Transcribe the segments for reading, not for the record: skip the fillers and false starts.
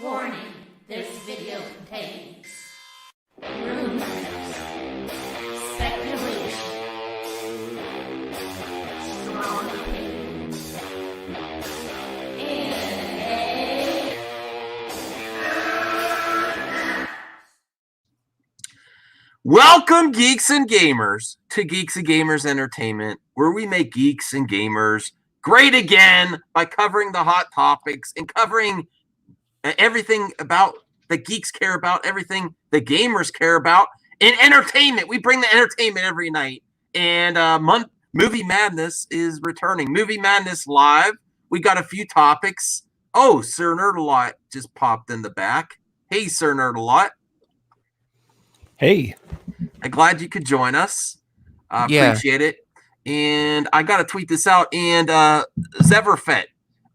Warning, this video contains rumors, speculation, strong opinions, and Welcome, geeks and gamers, to Geeks and Gamers Entertainment, where we make geeks and gamers great again by covering the hot topics and covering everything about the geeks care about, everything the gamers care about, and entertainment. We bring the entertainment every night. And Movie Madness is returning. Movie Madness Live. We got a few topics. Oh, Sir Nerdalot just popped in the back. Hey, Sir Nerdalot. Hey. I'm glad you could join us. Appreciate it. And I got to tweet this out. And Zeverfet,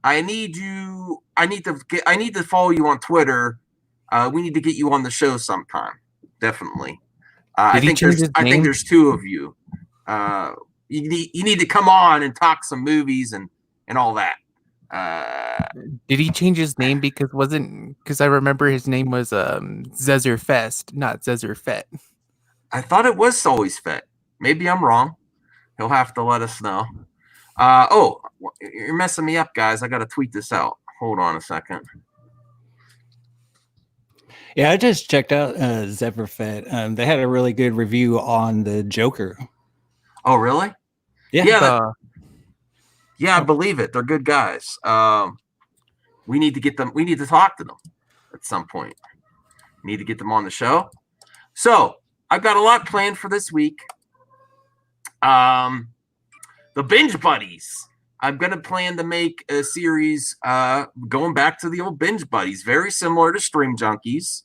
I need to follow you on Twitter. We need to get you on the show sometime. Definitely. I think there's two of you. You need to come on and talk some movies and all that. Did he change his name because I remember his name was Zezerfest, not Zezerfet. I thought it was always Fett. Maybe I'm wrong. He'll have to let us know. You're messing me up, guys. I got to tweet this out. Hold on a second. Yeah, I just checked out Zeverfet. They had a really good review on the Joker. Oh, really? Yeah. Yeah, I believe it. They're good guys. We need to get them. We need to talk to them at some point. Need to get them on the show. So I've got a lot planned for this week. The Binge Buddies. I'm going to plan to make a series going back to the old Binge Buddies, very similar to Stream Junkies.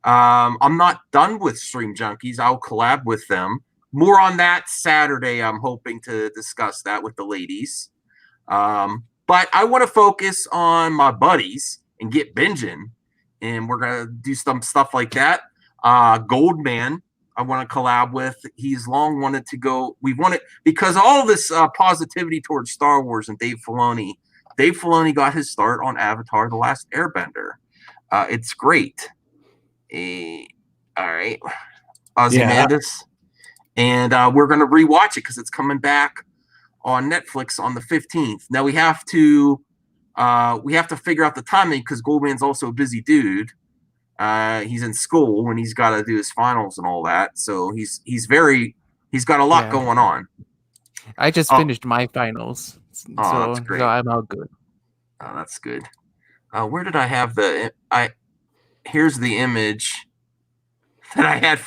I'm not done with Stream Junkies. I'll collab with them. More on that Saturday. I'm hoping to discuss that with the ladies. But I want to focus on my buddies and get binging. And we're going to do some stuff like that. Goldman, I want to collab with. He's long wanted to go. We wanted, because all this positivity towards Star Wars and Dave Filoni. Dave Filoni got his start on Avatar: The Last Airbender. It's great. All right. Ozymandias. And we're going to rewatch it because it's coming back on Netflix on the 15th. Now we have to figure out the timing because Goldman's also a busy dude. He's in school and he's got to do his finals and all that. So he's got a lot going on. I just finished my finals. That's great. So I'm all good. Oh, that's good. Where did I have here's the image that I had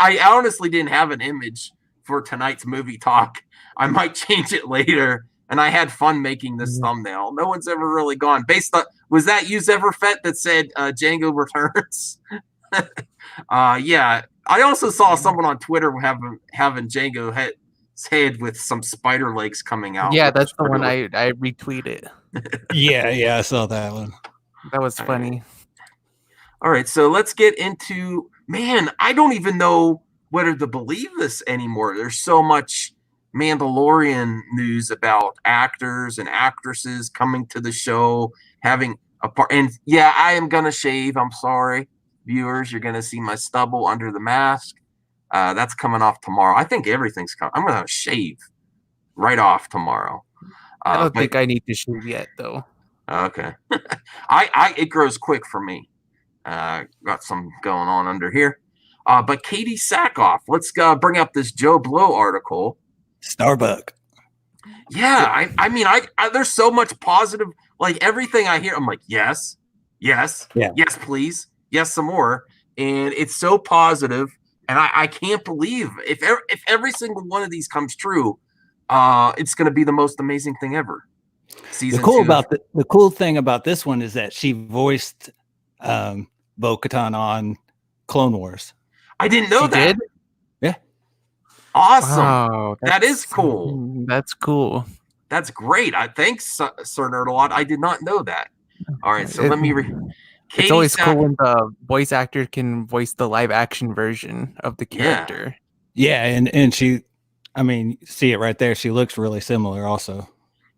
I honestly didn't have an image for tonight's movie talk. I might change it later. And I had fun making this thumbnail. No one's ever really gone. Was that you, Zeverfet, that said Django Returns? Yeah. I also saw someone on Twitter having Django head with some spider legs coming out. Yeah, that's the one I retweeted. Yeah, I saw that one. That was funny. All right, so let's get into, man, I don't even know whether to believe this anymore. There's so much Mandalorian news about actors and actresses coming to the show, having a part. And yeah, I am going to shave. I'm sorry, viewers. You're going to see my stubble under the mask. That's coming off tomorrow. I think everything's coming. I'm going to shave right off tomorrow. I don't think I need to shave yet, though. Okay. It grows quick for me. Got some going on under here. But Katie Sackhoff, let's bring up this Joe Blow article. Starbuck. Yeah, I mean, there's so much positive, like everything I hear, I'm like, yes, please, yes, some more, and it's so positive, and I can't believe if every single one of these comes true, it's going to be the most amazing thing ever. The cool thing about this one is that she voiced Bo-Katan on Clone Wars. I didn't know that. Did? Yeah. Awesome. Wow, that is cool. That's cool. That's great. Thanks, Sir Nerdalot. I did not know that. All right, so let me read. It's always cool when the voice actor can voice the live action version of the character. Yeah, and she, I mean, see it right there. She looks really similar also.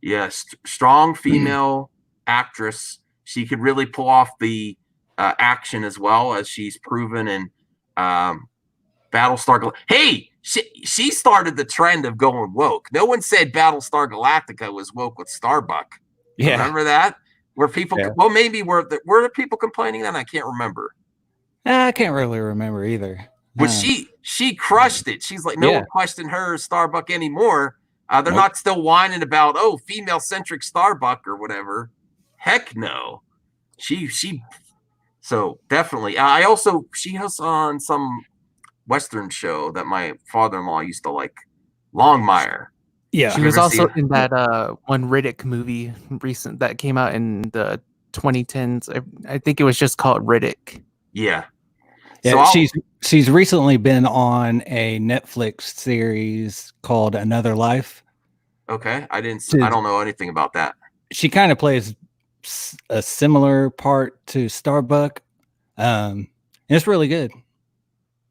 Yes, strong female actress She could really pull off the action as well, as she's proven in Battlestar. Hey, she started the trend of going woke. No one said Battlestar Galactica was woke with Starbuck. Yeah. Remember that? Where people, Yeah. well, maybe were the people complaining then? I can't remember. I can't really remember either. But she crushed it. She's like, no Yeah. one questioned her Starbuck anymore. They're Nope. not still whining about, oh, female centric Starbuck or whatever. Heck no. So definitely. She has on some Western show that my father-in-law used to like, Longmire. Yeah. She You was ever see also it? in that one Riddick movie recent that came out in the 2010s. I think it was just called Riddick. Yeah. Yeah, So she's recently been on a Netflix series called Another Life. okay. I don't know anything about that. She kind of plays a similar part to Starbuck. And it's really good.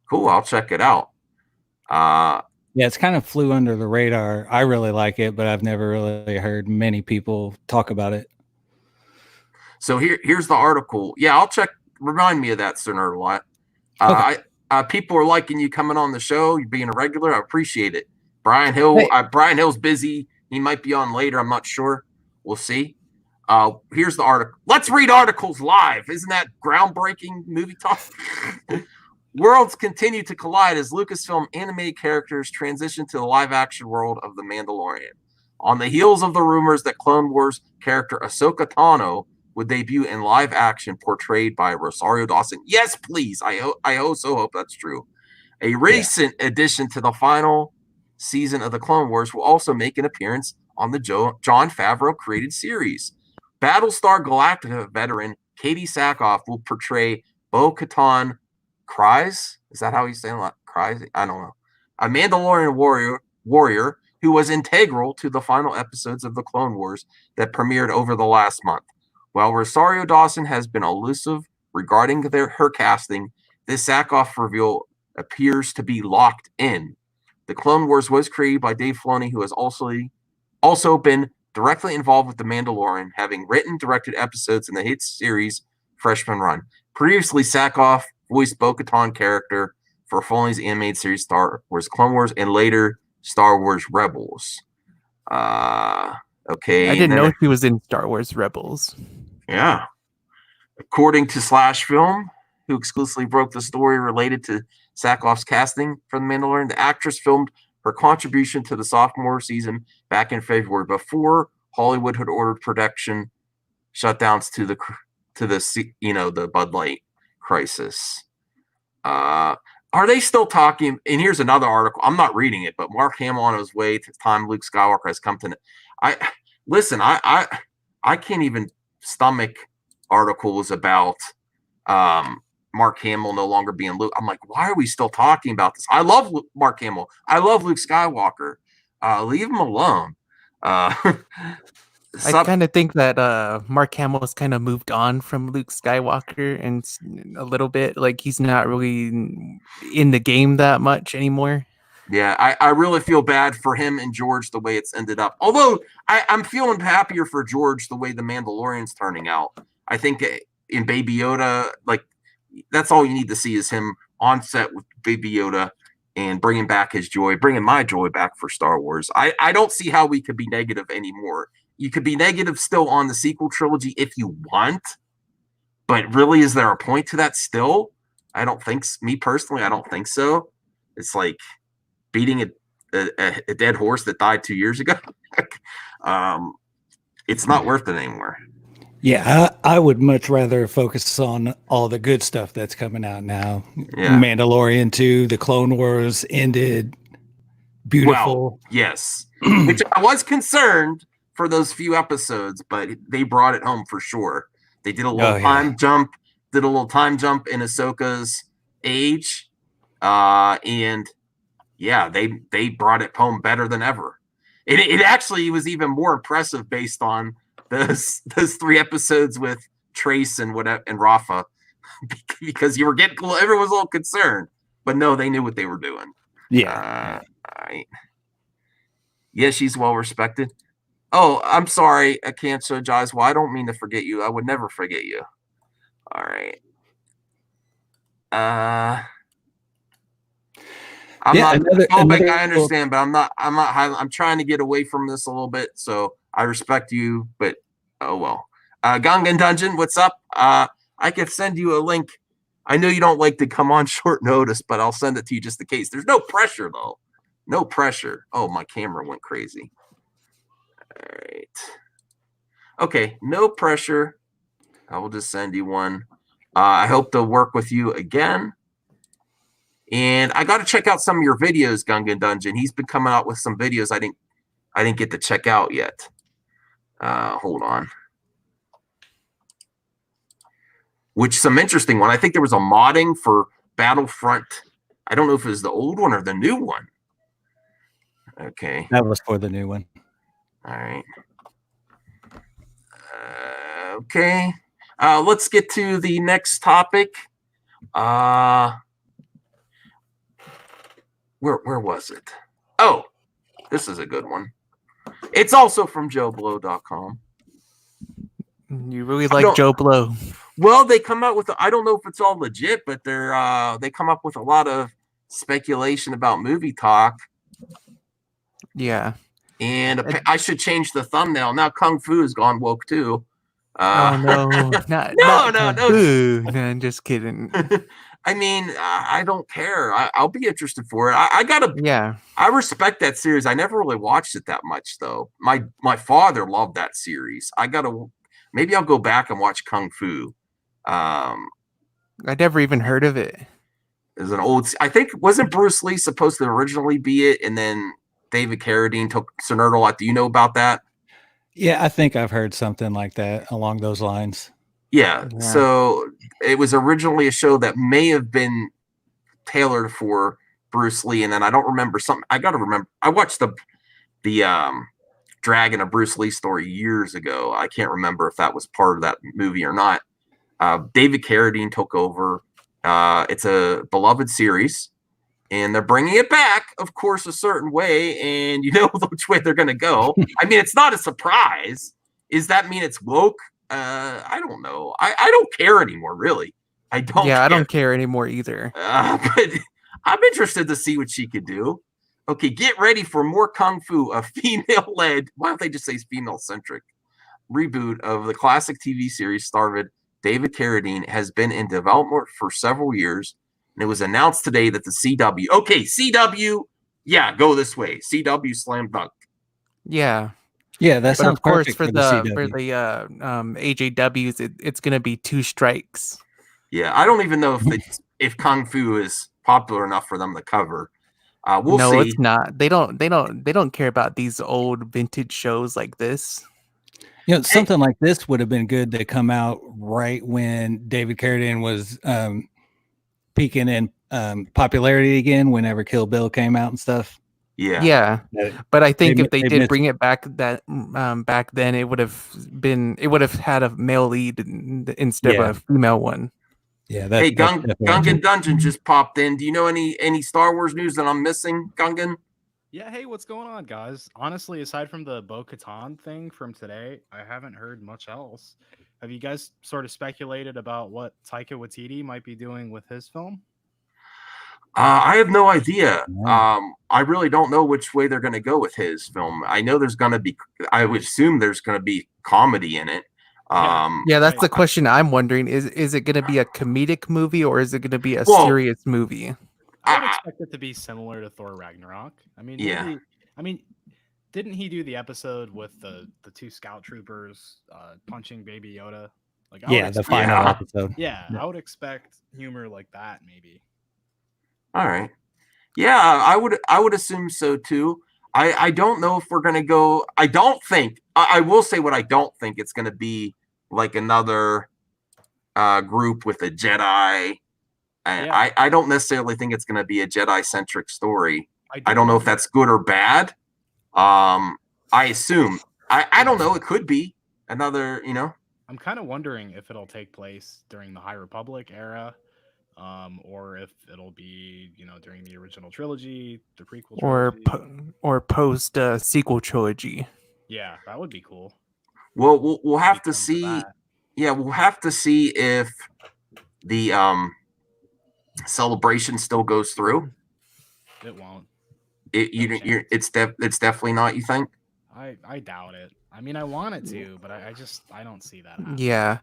Cool. I'll check it out. Yeah, it's kind of flew under the radar. I really like it, but I've never really heard many people talk about it. So here's the article. Yeah, I'll check. Remind me of that sooner or what. Okay. People are liking you coming on the show. You being a regular. I appreciate it. Brian Hill. Hey. Brian Hill's busy. He might be on later. I'm not sure. We'll see. Here's the article. Let's read articles live. Isn't that groundbreaking movie talk? Worlds continue to collide as Lucasfilm animated characters transition to the live-action world of The Mandalorian. On the heels of the rumors that Clone Wars character Ahsoka Tano would debut in live action portrayed by Rosario Dawson. Yes, please. I also hope that's true. A recent addition to the final season of the Clone Wars will also make an appearance on the Jon Favreau created series. Battlestar Galactica veteran Katie Sackhoff will portray Bo-Katan Kryze. Is that how you say it? Kryze? I don't know. A Mandalorian warrior who was integral to the final episodes of the Clone Wars that premiered over the last month. While Rosario Dawson has been elusive regarding her casting, this Sackhoff reveal appears to be locked in. The Clone Wars was created by Dave Filoni, who has also been directly involved with The Mandalorian, having written, directed episodes in the hit series Freshman Run. Previously, Sackhoff voiced Bo-Katan character for Filoni's animated series Star Wars Clone Wars and later Star Wars Rebels. Okay. I didn't know she was in Star Wars Rebels. Yeah. According to Slash Film, who exclusively broke the story related to Sackhoff's casting for The Mandalorian, the actress filmed her contribution to the sophomore season back in February before Hollywood had ordered production shutdowns to the Bud Light crisis. Are they still talking? And here's another article. I'm not reading it, but Mark Hamill on his way to the time Luke Skywalker has come to. I can't even stomach articles about Mark Hamill no longer being Luke. I'm like, why are we still talking about this? I love Mark Hamill. I love Luke Skywalker. Leave him alone. I kind of think that Mark Hamill has kind of moved on from Luke Skywalker and a little bit. Like he's not really in the game that much anymore. Yeah, I really feel bad for him and George the way it's ended up. Although I'm feeling happier for George the way the Mandalorian's turning out. I think in Baby Yoda, like that's all you need to see is him on set with Baby Yoda and bringing back his joy, bringing my joy back for Star Wars. I don't see how we could be negative anymore. You could be negative still on the sequel trilogy if you want, but really, is there a point to that still? I don't think, me personally, I don't think so. It's like beating a dead horse that died 2 years ago. It's not worth it anymore. Yeah, I would much rather focus on all the good stuff that's coming out now. Yeah. Mandalorian 2, the Clone Wars ended. Beautiful. Well, yes. Which I was concerned for those few episodes, but they brought it home for sure. They did a little time jump in Ahsoka's age. And yeah, they brought it home better than ever. It actually was even more impressive based on those 3 episodes with Trace and Rafa, because you were getting cool. Everyone was a little concerned, but no, they knew what they were doing. Yeah. Yeah, she's well respected. Oh, I'm sorry. I can't apologize. Well, I don't mean to forget you. I would never forget you. All right. I'm Yeah, not another phobic. I cool. understand, but I'm not. I'm trying to get away from this a little bit. So I respect you, but oh well. Gungan Dungeon, what's up? I could send you a link. I know you don't like to come on short notice, but I'll send it to you just in case. There's no pressure though. No pressure. Oh, my camera went crazy. All right. Okay, no pressure. I will just send you one. I hope to work with you again. And I got to check out some of your videos, Gungan Dungeon. He's been coming out with some videos I didn't get to check out yet. Hold on. Which some interesting one. I think there was a modding for Battlefront. I don't know if it was the old one or the new one. Okay. That was for the new one. All right. Okay. Let's get to the next topic. Where was it? Oh, this is a good one. It's also from JoeBlow.com. You really like Joe Blow. Well, they come out with I don't know if it's all legit, but they come up with a lot of speculation about movie talk. Yeah. And I should change the thumbnail. Now Kung Fu has gone woke too. Oh no. No, I'm just kidding. I mean, I don't care. I'll be interested for it. I respect that series. I never really watched it that much though. My father loved that series. Maybe I'll go back and watch Kung Fu. I never even heard of it. Is an old. I think wasn't Bruce Lee supposed to originally be it, and then David Carradine took Sir Nerdle. Do you know about that? Yeah, I think I've heard something like that along those lines. Yeah. So it was originally a show that may have been tailored for Bruce Lee, and then I don't remember something. I got to remember. I watched the Dragon of Bruce Lee story years ago. I can't remember if that was part of that movie or not. David Carradine took over. It's a beloved series, and they're bringing it back, of course, a certain way, and you know which way they're going to go. I mean, it's not a surprise. Does that mean it's woke? I don't know. I don't care anymore, really. I don't. Yeah, I don't care anymore either. But I'm interested to see what she could do. Okay, get ready for more Kung Fu, a female-led. Why don't they just say female-centric reboot of the classic TV series starred David Carradine has been in development for several years, and it was announced today that the CW. Okay, CW. Yeah, go this way. CW slam dunk. Yeah. Yeah, that sounds of course perfect for the AJWs, it's going to be two strikes. Yeah, I don't even know if Kung Fu is popular enough for them to cover. We'll see. No, it's not. They don't care about these old vintage shows like this. You know, something like this would have been good to come out right when David Carradine was peaking in popularity again. Whenever Kill Bill came out and stuff. Yeah. But I think if they did bring it back back then, it would have had a male lead instead of a female one. Yeah. Hey, Gungan Dungeon just popped in. Do you know any Star Wars news that I'm missing, Gungan? Yeah, hey, what's going on, guys? Honestly, aside from the Bo-Katan thing from today, I haven't heard much else. Have you guys sort of speculated about what Taika Waititi might be doing with his film? I have no idea. I really don't know which way they're going to go with his film. I know there's going to be. I would assume there's going to be comedy in it. That's the question I'm wondering. Is it going to be a comedic movie or is it going to be a serious movie? I would expect it to be similar to Thor Ragnarok. I mean, didn't he do the episode with the two scout troopers punching Baby Yoda? The final episode. Yeah, I would expect humor like that, maybe. All right. Yeah, I would assume so too. I don't know if we're gonna go. I don't think. I will say what I don't think it's gonna be like another group with a Jedi. I don't necessarily think it's going to be a Jedi-centric story. I don't know if that's good or bad. I assume. I don't know. It could be another, I'm kind of wondering if it'll take place during the High Republic era, or if it'll be, during the original trilogy, the prequel trilogy. Or post sequel trilogy. Yeah, that would be cool. Well, we'll have to Come to see. that. Yeah, we'll have to see if the celebration still goes through. It won't. It's definitely not. You think? I doubt it. I mean, I want it to, but I don't see that happening. Yeah,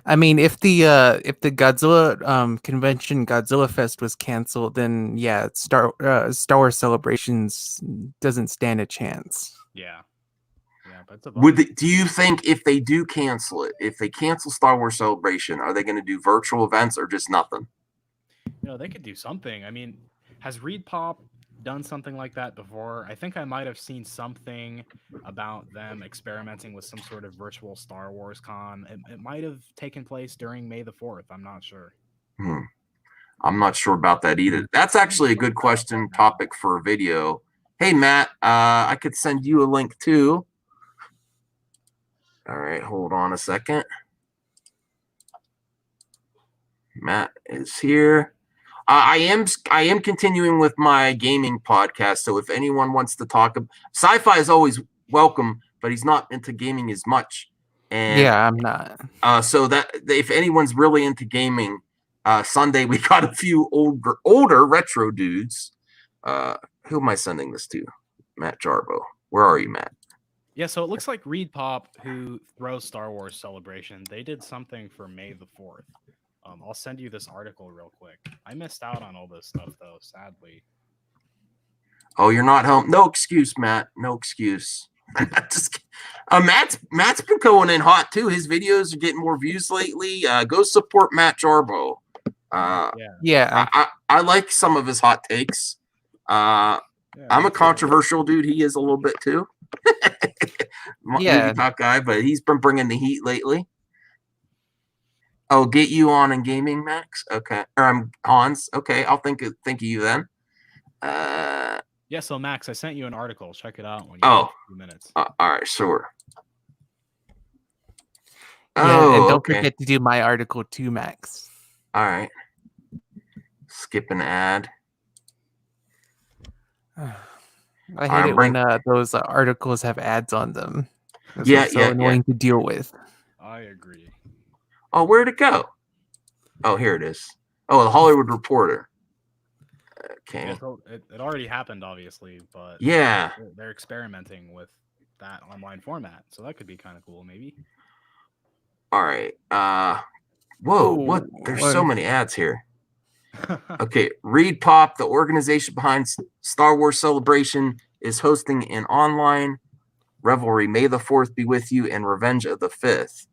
I mean, if the Godzilla convention, Godzilla Fest was canceled, then yeah, Star Wars Celebrations doesn't stand a chance. Yeah, but it's a bummer. Do you think if they do cancel it, if they cancel Star Wars Celebration, are they going to do virtual events or just nothing? They could do something. I mean, has Reed Pop done something like that before? I think I might have seen something about them experimenting with some sort of virtual Star Wars con. It might have taken place during May the 4th. I'm not sure. I'm not sure about that either. That's actually a good question topic for a video. Hey, Matt, I could send you a link too. All right, hold on a second. Matt is here. I am continuing with my gaming podcast. So if anyone wants to talk, sci-fi is always welcome, but he's not into gaming as much. And yeah, I'm not. So that if anyone's really into gaming, Sunday we got a few older retro dudes. Who am I sending this to? Matt Jarbo. Where are you, Matt? Yeah, so it looks like Reed Pop, who throws Star Wars Celebration, they did something for May the 4th. I'll send you this article real quick. I missed out on all this stuff, though, sadly. Oh, you're not home. No excuse, Matt. No excuse. Just, Matt's been going in hot, too. His videos are getting more views lately. Go support Matt Jarbo. Yeah. I like some of his hot takes. I'm a controversial dude. He is a little bit, too. Movie talk guy, but he's been bringing the heat lately. Oh, get you on in gaming, Max? Okay. Or Hans. Okay, I'll think of you then. Yeah, so Max, I sent you an article. Check it out when you have a few minutes. All right, sure. Yeah, and don't forget to do my article too, Max. All right. Skip an ad. I hate it when those articles have ads on them. It's so annoying to deal with. I agree. Oh, where'd it go? Oh, here it is. Oh, the Hollywood Reporter. Okay. Yeah, so it already happened, obviously, but yeah, they're experimenting with that online format, so that could be kind of cool, maybe. All right. Whoa, what? There's so many ads here. Okay, Reed Pop, the organization behind Star Wars Celebration, is hosting an online revelry. May the 4th be with you and Revenge of the 5th.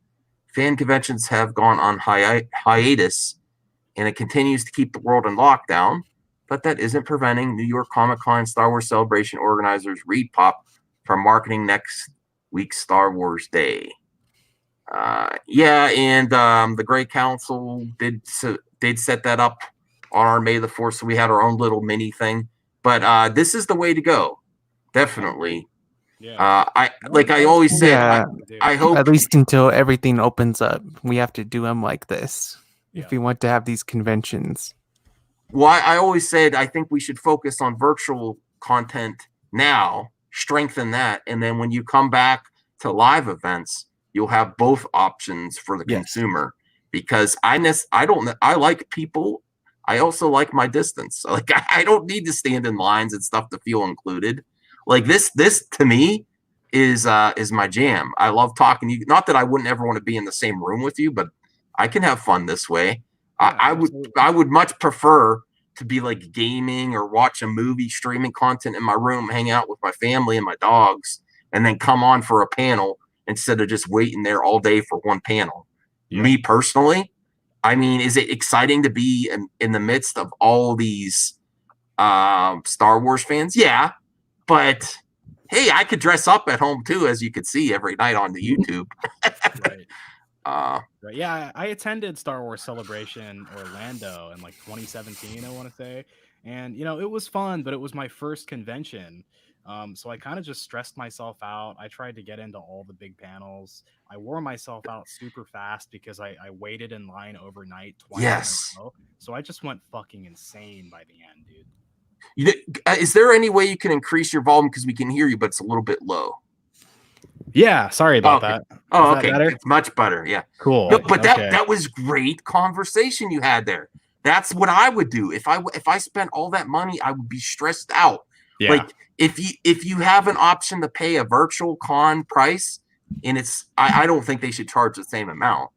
Fan conventions have gone on hiatus, and it continues to keep the world in lockdown, but that isn't preventing New York Comic-Con Star Wars Celebration organizers Reed Pop from marketing next week's Star Wars Day. And the Great Council did set that up on our May the 4th, so we had our own little mini thing. But this is the way to go, definitely. Yeah. I always said, I hope at least until everything opens up, we have to do them like this if we want to have these conventions. Well, I always said I think we should focus on virtual content now, strengthen that, and then when you come back to live events, you'll have both options for the consumer. Because I like people. I also like my distance. Like I don't need to stand in lines and stuff to feel included. Like this to me is my jam. I love talking to you. Not that I wouldn't ever want to be in the same room with you, but I can have fun this way. Yeah, I would much prefer to be like gaming or watch a movie, streaming content in my room, hang out with my family and my dogs, and then come on for a panel instead of just waiting there all day for one panel. Yeah. Me personally, I mean, is it exciting to be in the midst of all these Star Wars fans? Yeah. But hey, I could dress up at home too, as you could see every night on the YouTube. Right. Right. Yeah, I attended Star Wars Celebration Orlando in like 2017, I want to say. And, it was fun, but it was my first convention. So I kind of just stressed myself out. I tried to get into all the big panels. I wore myself out super fast because I waited in line overnight twice. Yes. In a row. So I just went fucking insane by the end, dude. Is there any way you can increase your volume, because we can hear you, but it's a little bit low? Yeah, sorry about Okay. that. Oh, Is that okay. better? It's much better. Yeah. Cool. No, but Okay. that was great conversation you had there. That's what I would do if I spent all that money. I would be stressed out. Yeah. Like if you have an option to pay a virtual con price, and I don't think they should charge the same amount,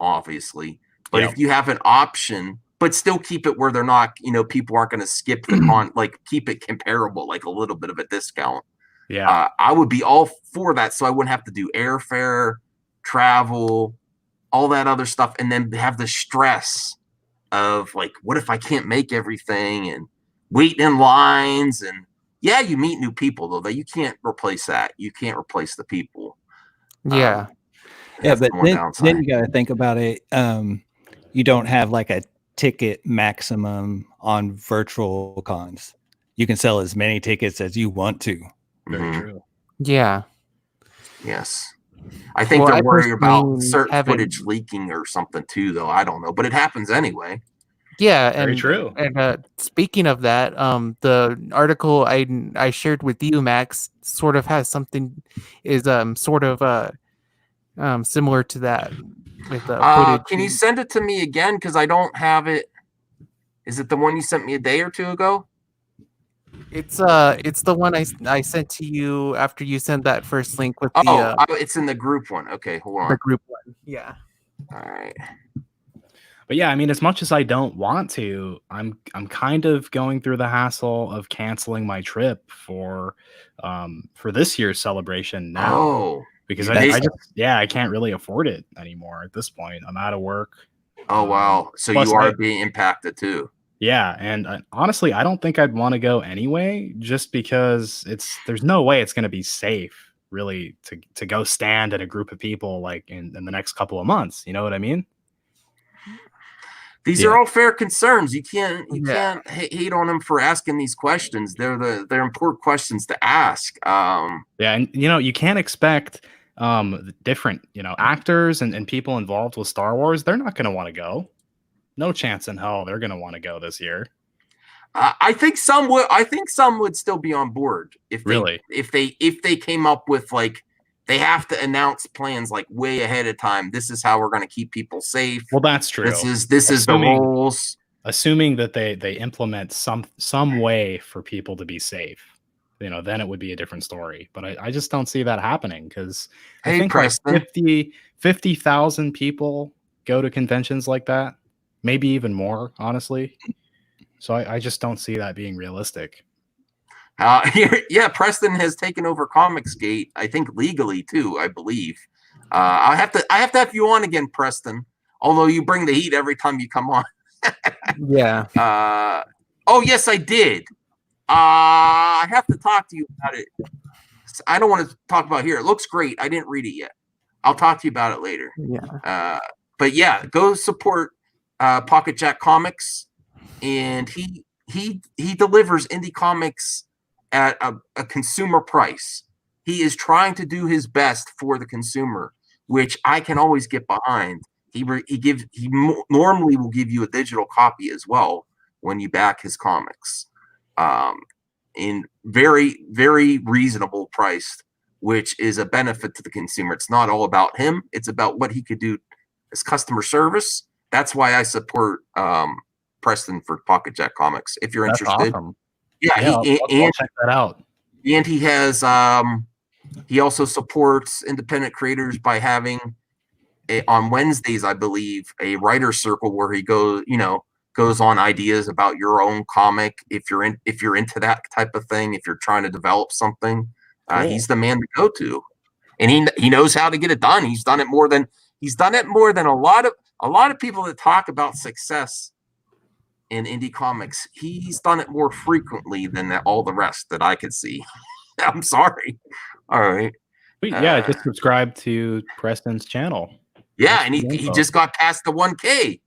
obviously. But Yep. if you have an option, but still keep it where they're not, people aren't going to skip the con, like keep it comparable, like a little bit of a discount. Yeah. I would be all for that, so I wouldn't have to do airfare, travel, all that other stuff, and then have the stress of like, what if I can't make everything and wait in lines? And yeah, you meet new people though, that you can't replace that. You can't replace the people. Yeah. Yeah, That's but the one downside. then you got to think about it. You don't have like a ticket maximum on virtual cons. You can sell as many tickets as you want to. Very Mhm. true. Yeah. Yes. I think Well, they're I worried about personally certain haven't- footage leaking or something too, though. I don't know, but it happens anyway. Yeah, Very and true. And speaking of that, the article I shared with you, Max, sort of has something is sort of similar to that with footage. Can you send it to me again? Because I don't have it. Is it the one you sent me a day or two ago? It's the one I sent to you after you sent that first link with the It's in the group one. Okay, hold on. group one. Yeah. All right. But yeah, I mean, as much as I don't want to, I'm kind of going through the hassle of canceling my trip for this year's celebration now. Oh, Because That's- I can't really afford it anymore at this point. I'm out of work. oh wow. So Plus you are I- being impacted too. Yeah, and honestly, I don't think I'd want to go anyway, just because there's no way it's going to be safe, really, to go stand in a group of people like in the next couple of months. You know what I mean? These Yeah. are all fair concerns. You can't Yeah. hate on them for asking these questions. They're important questions to ask. Yeah, and you can't expect different actors and people involved with Star Wars. They're not going to want to go. No chance in hell they're going to want to go this year. I think some would. I think some would still be on board if they came up with like they have to announce plans like way ahead of time. This is how we're going to keep people safe. Well, that's true. This is the Assuming- rules. Assuming that they implement some way for people to be safe, then it would be a different story. But I just don't see that happening because I Hey, think Preston. like 50,000 people go to conventions like that, maybe even more, honestly. So I just don't see that being realistic. Yeah, Preston has taken over Comicsgate. I think legally too. I believe. I have to have you on again, Preston. Although you bring the heat every time you come on. Yeah. Oh yes, I did. I have to talk to you about it. I don't want to talk about it here. It looks great. I didn't read it yet. I'll talk to you about it later. Yeah. But yeah, go support Pocket Jack Comics, and he delivers indie comics at a consumer price. He is trying to do his best for the consumer, which I can always get behind. He normally will give you a digital copy as well when you back his comics, in very, very reasonable price, which is a benefit to the consumer. It's not all about him; it's about what he could do as customer service. That's why I support Preston for Pocket Jack Comics. If you're That's interested, awesome. yeah, I'll check that out. and he has he also supports independent creators by having on Wednesdays, I believe, a writer circle where he goes on ideas about your own comic. If you're into that type of thing, if you're trying to develop something, Cool. he's the man to go to, and he knows how to get it done. He's done it more than a lot of people that talk about success in indie comics. He's done it more frequently than all the rest that I could see. I'm sorry. All right. But yeah, just subscribe to Preston's channel. Yeah, That's and the he info. just got past the 1K.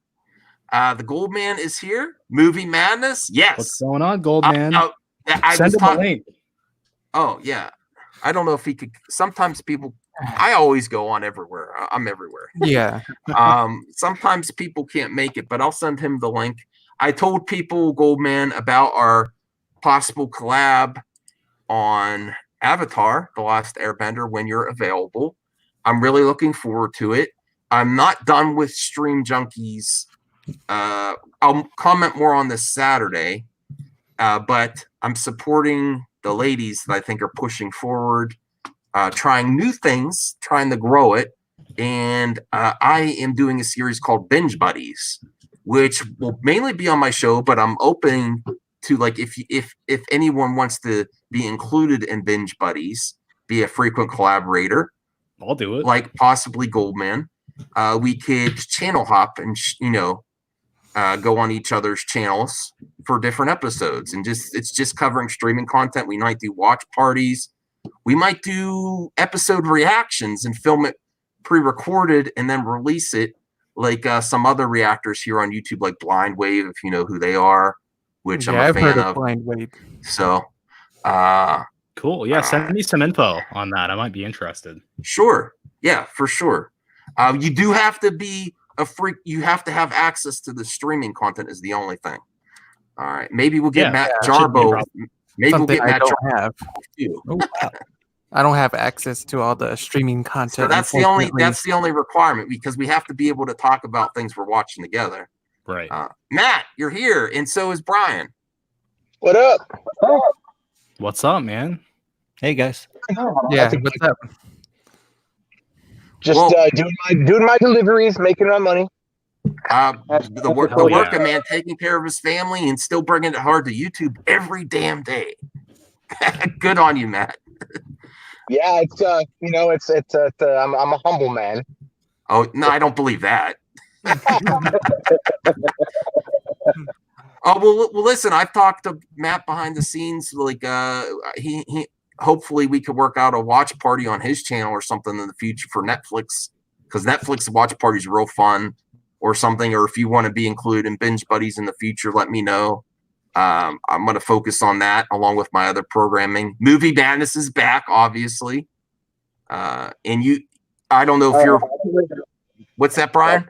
The Gold Man is here. Movie Madness. Yes. What's going on, Goldman? I Send was him a talking. link. Oh yeah. I don't know if he could. Sometimes people. I always go on everywhere. I'm everywhere. Yeah. Sometimes people can't make it, but I'll send him the link. I told people, Goldman, about our possible collab on Avatar: The Last Airbender when you're available. I'm really looking forward to it. I'm not done with Stream Junkies. I'll comment more on this Saturday, but I'm supporting the ladies that I think are pushing forward, trying new things, trying to grow it. And I am doing a series called Binge Buddies, which will mainly be on my show, but I'm open to, like, if anyone wants to be included in Binge Buddies, be a frequent collaborator, I'll do it. like possibly Goldman. We could channel hop and go on each other's channels for different episodes, and it's just covering streaming content. We might do watch parties. We might do episode reactions and film it pre-recorded and then release it like some other reactors here on YouTube, like Blind Wave, if you know who they are, which I'm a fan of. Blind Wave. So, cool. Yeah, send me some info on that. I might be interested. Sure. Yeah, for sure. You do have to be a freak. You have to have access to the streaming content is the only thing. All right. Maybe we'll get Matt Jarbo. Maybe we'll get Matt Jarbo too. Oh, wow. I don't have access to all the streaming content. So that's the only requirement, because we have to be able to talk about things we're watching together. Right. Matt, you're here, and so is Brian. What up? What's up, man? Hey guys. Yeah, what's up? Just doing my deliveries, making my money. The working man taking care of his family and still bringing it hard to YouTube every damn day. Good on you, Matt. Yeah, it's I'm a humble man. Oh no, I don't believe that. Oh well, listen. I've talked to Matt behind the scenes. Like, he hopefully we could work out a watch party on his channel or something in the future for Netflix, because Netflix watch parties are real fun, or something. Or if you want to be included in Binge Buddies in the future, let me know. I'm going to focus on that along with my other programming. Movie Madness is back, obviously. And I don't know if you're. What's that, Brian?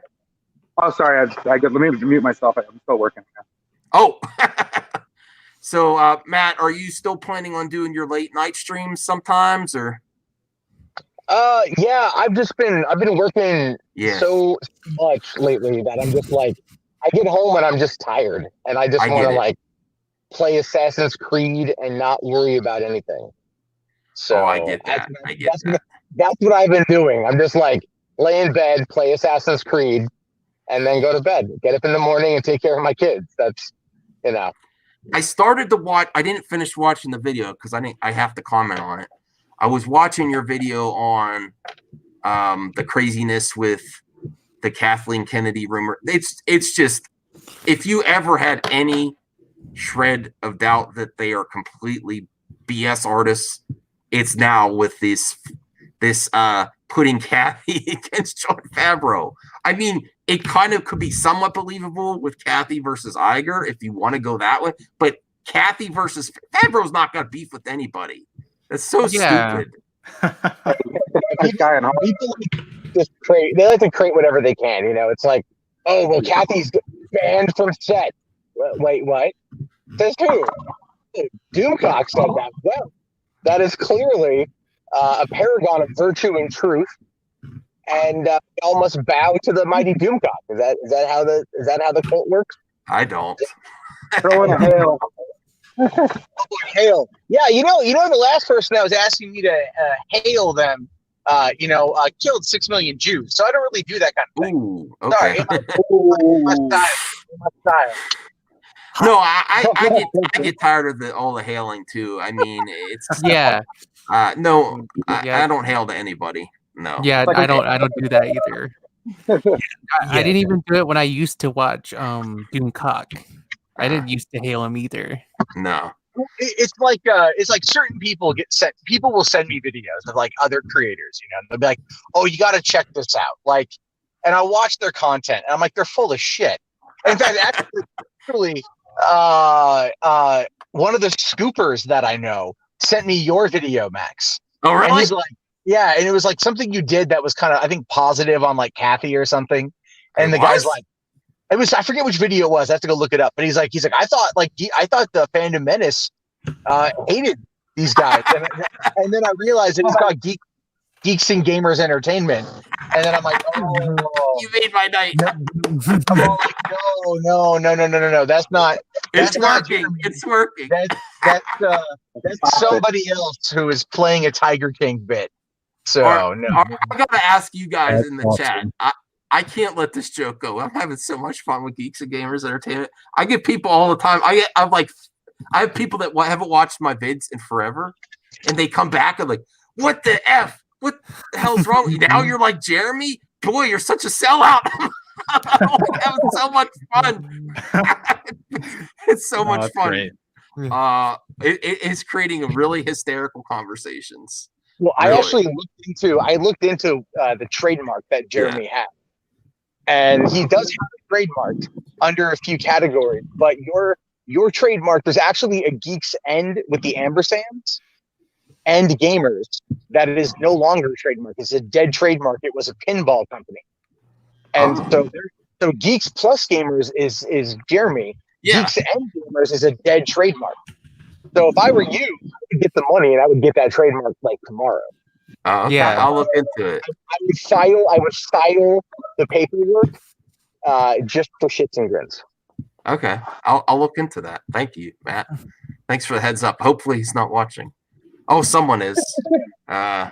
Oh, sorry. Let me mute myself. I'm still working. Oh, so Matt, are you still planning on doing your late night streams sometimes, or? Yeah, I've been working so much lately that I'm just like, I get home and I'm just tired, and I just want to like play Assassin's Creed and not worry about anything. So I get that. That's what I've been doing. I'm just like lay in bed, play Assassin's Creed, and then go to bed. Get up in the morning and take care of my kids. That's, I started to watch. I didn't finish watching the video because I have to comment on it. I was watching your video on the craziness with the Kathleen Kennedy rumor. It's just, if you ever had any shred of doubt that they are completely BS artists, it's now with this putting Kathy against Jon Favreau. I mean, it kind of could be somewhat believable with Kathy versus Iger if you want to go that way, but Kathy versus Favreau's not got beef with anybody. That's so stupid. They like to create whatever they can. It's like, oh well, Kathy's banned from set. Wait, what? Says who? Doomcock said that. Well, that is clearly a paragon of virtue and truth, and we all must bow to the mighty Doomcock. Is that how the cult works? I don't. Throw in a hail. Hail. Yeah, the last person that was asking me to hail them, killed 6 million Jews. So I don't really do that kind of thing. Ooh, okay. Sorry, my style. No, I get tired of all the hailing too. I mean, it's I don't hail to anybody. No. Yeah, I don't do that either. I didn't even do it when I used to watch Doomcock. I didn't used to hail him either. No. It's like certain people will send me videos of like other creators, they'll be like, oh, you got to check this out. Like, and I watch their content and I'm like, they're full of shit. In fact, actually, one of the scoopers that I know sent me your video, Max. Oh, really? And he's like, yeah. And it was like something you did that was kind of, I think, positive on like Kathy or something. And the guy's like, I forget which video it was. I have to go look it up. But he's like, I thought the Fandom Menace hated these guys. And then I realized it's called Geeks and Gamers Entertainment. And then I'm like, oh, You made my night. I'm all like, no. That's not. It's not working. Jeremy. It's working. That's somebody else who is playing a Tiger King bit. So no. I gotta ask you guys That's in the awesome. chat. I can't let this joke go. I'm having so much fun with Geeks and Gamers Entertainment. I get people all the time. I have people that haven't watched my vids in forever, and they come back and like, what the F? What the hell's wrong with you? Now you're like, Jeremy? Boy, you're such a sellout. I'm having so much fun. It's so much fun. Great. It is creating a really hysterical conversations. Well, Really? I actually looked into the trademark that Jeremy had, and he does have it trademarked under a few categories. But your trademark, there's actually a Geeks End with the ambersands and Gamers that is no longer a trademark. It's a dead trademark. It was a pinball company, and so Geeks plus Gamers is Jeremy. Yeah. Geeks and Gamers is a dead trademark. So if I were you, I would get the money and I would get that trademark like tomorrow. Okay. Yeah. I'll look into it. I would file the paperwork just for shits and grins. Okay. I'll look into that. Thank you, Matt. Thanks for the heads up. Hopefully he's not watching. Oh, someone is. What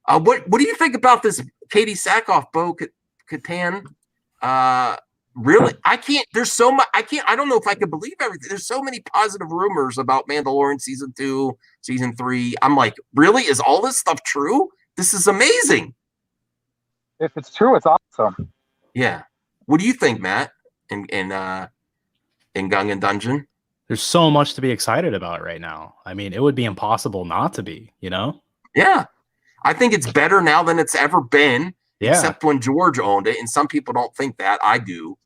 do you think about this Katie Sackhoff, Bo Katan? Really? I can't. There's so much. I don't know if I can believe everything. There's so many positive rumors about Mandalorian season 2, season 3. I'm like, really? Is all this stuff true? This is amazing. If it's true, it's awesome. Yeah. What do you think, Matt? In Gungan Dungeon? There's so much to be excited about right now. I mean, it would be impossible not to be, you know? Yeah. I think it's better now than it's ever been. Yeah. Except when George owned it, and some people don't think that. I do.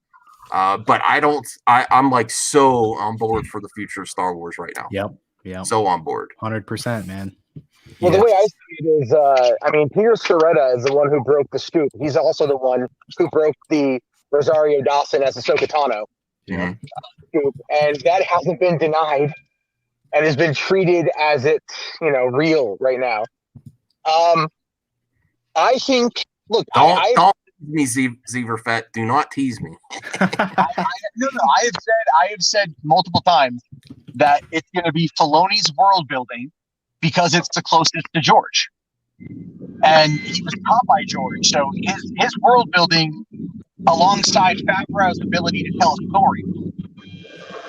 But I don't. I'm like so on board for the future of Star Wars right now. Yep. So on board. 100%, man. Well, the way I see it is, Peter Soretta is the one who broke the scoop. He's also the one who broke the Rosario Dawson as Ahsoka Tano scoop, and that hasn't been denied, and has been treated as it's real right now. I think. Look, Don't tease me, Zeverfett. Do not tease me. I have said multiple times that it's going to be Filoni's world building because it's the closest to George, and he was taught by George. So his world building, alongside Favreau's ability to tell a story,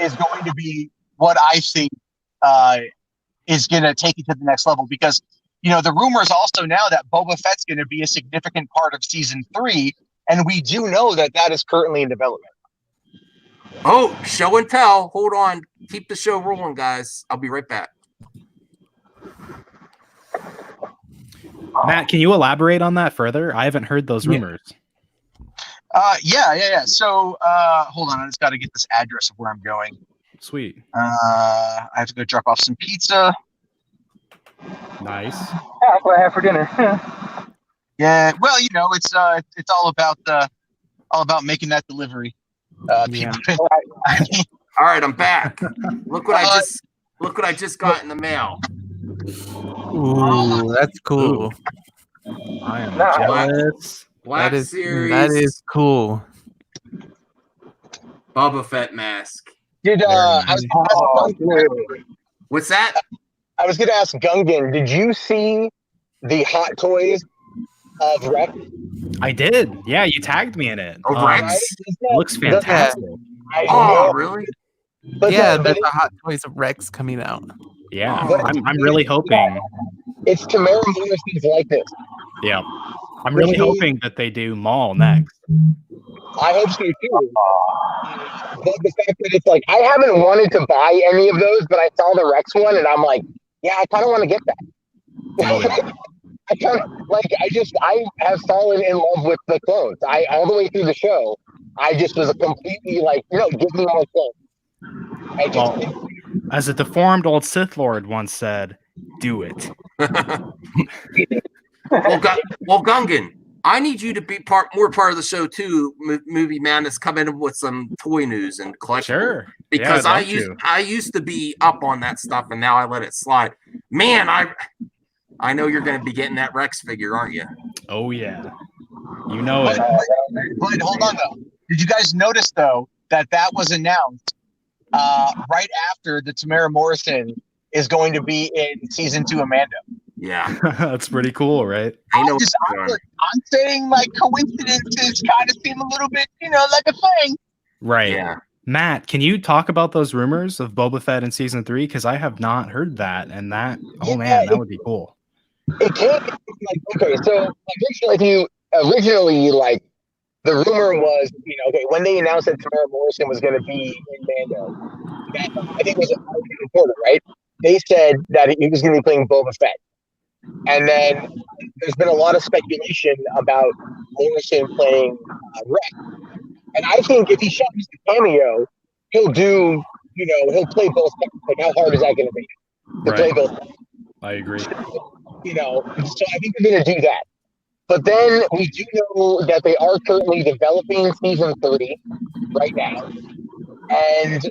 is going to be what I think is going to take it to the next level. Because the rumor is also now that Boba Fett's going to be a significant part of season 3, and we do know that is currently in development. Oh, show and tell. Hold on. Keep the show rolling, guys. I'll be right back. Matt, can you elaborate on that further? I haven't heard those rumors. Yeah. So, hold on. I just got to get this address of where I'm going. Sweet. I have to go drop off some pizza. Nice. That's what I have for dinner. Yeah. Well, it's all about making that delivery. Yeah. All right, I'm back. Look what I just got in the mail. Ooh, that's cool. I am Nah. jealous. Black Series. That is cool. Boba Fett mask. What's that? I was going to ask Gungan, did you see the Hot Toys of Rex? I did. Yeah, you tagged me in it. Oh, Rex? It looks fantastic. Oh, really? But There's a Hot Toys of Rex coming out. Yeah, But- I'm really hoping. it's Tamara Morrison's like this. Yeah, I'm really hoping that they do Maul next. I hope so too. But the fact that it's like, I haven't wanted to buy any of those, but I saw the Rex one and I'm like, yeah, I kind of want to get that. I kind of I have fallen in love with the clones. All the way through the show, I just was completely like, give me all the clones. As a deformed old Sith Lord once said, do it. Well, Gungan, I need you to be more part of the show too, Movie Madness. Come in with some toy news and collectibles. Sure. Because Yeah, I'd love I used to be up on that stuff, and now I let it slide. Man, I know you're going to be getting that Rex figure, aren't you? Oh yeah, you know it. But hold on though. Did you guys notice though that was announced right after the Tamara Morrison is going to be in season 2 of Mando? Yeah, That's pretty cool, right? I'm saying like coincidences kind of seem a little bit, like a thing. Right. Yeah. Matt, can you talk about those rumors of Boba Fett in season 3? Because I have not heard that, and that that would be cool. It can't be like, okay, so originally like the rumor was, okay, when they announced that Tamara Morrison was going to be in Mando, that I think it was a reporter, right? They said that he was going to be playing Boba Fett. And then there's been a lot of speculation about Morrison playing Rex. And I think if he shows a cameo, he'll play both. Like, how hard is that going to be to play both? I agree. So I think they're going to do that. But then we do know that they are currently developing season 3 right now. And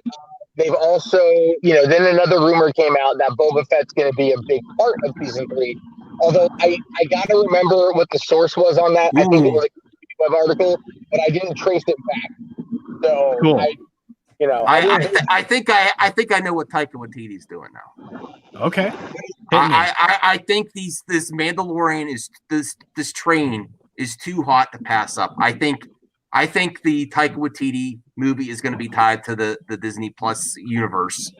they've also, then another rumor came out that Boba Fett's going to be a big part of season 3. Although I got to remember what the source was on that. I think it was a web article, but I didn't trace it back. So cool. I think I know what Taika Waititi's doing now. Okay. I think this Mandalorian this train is too hot to pass up. I think the Taika Waititi movie is going to be tied to the Disney Plus universe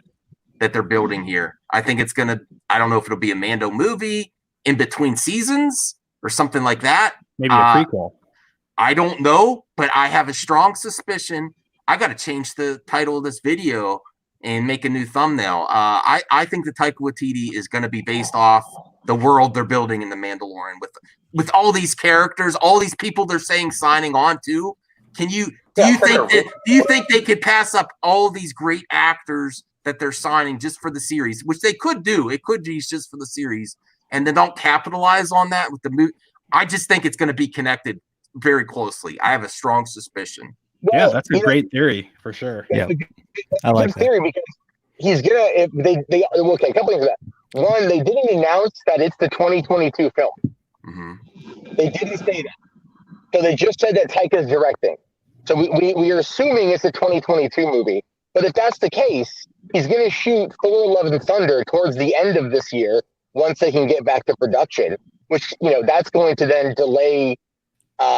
that they're building here. I think it's going to. I don't know if it'll be a Mando movie in between seasons or something like that. Maybe a prequel. I don't know, but I have a strong suspicion. I got to change the title of this video and make a new thumbnail. I think the Taika Waititi is going to be based off the world they're building in the Mandalorian with all these characters, all these people they're saying signing on to. Do you think they could pass up all these great actors that they're signing just for the series, which they could do? It could be just for the series, and then don't capitalize on that with the movie. I just think it's going to be connected very closely. I have a strong suspicion. Well, yeah, that's a great theory for sure. Yeah, I like that theory because he's gonna. If they okay, a couple things for that. One, they didn't announce that it's the 2022 film. Mm-hmm. They didn't say that, so they just said that Taika's directing. So we are assuming it's a 2022 movie. But if that's the case, he's gonna shoot Thor: Love and Thunder towards the end of this year once they can get back to production. Which that's going to then delay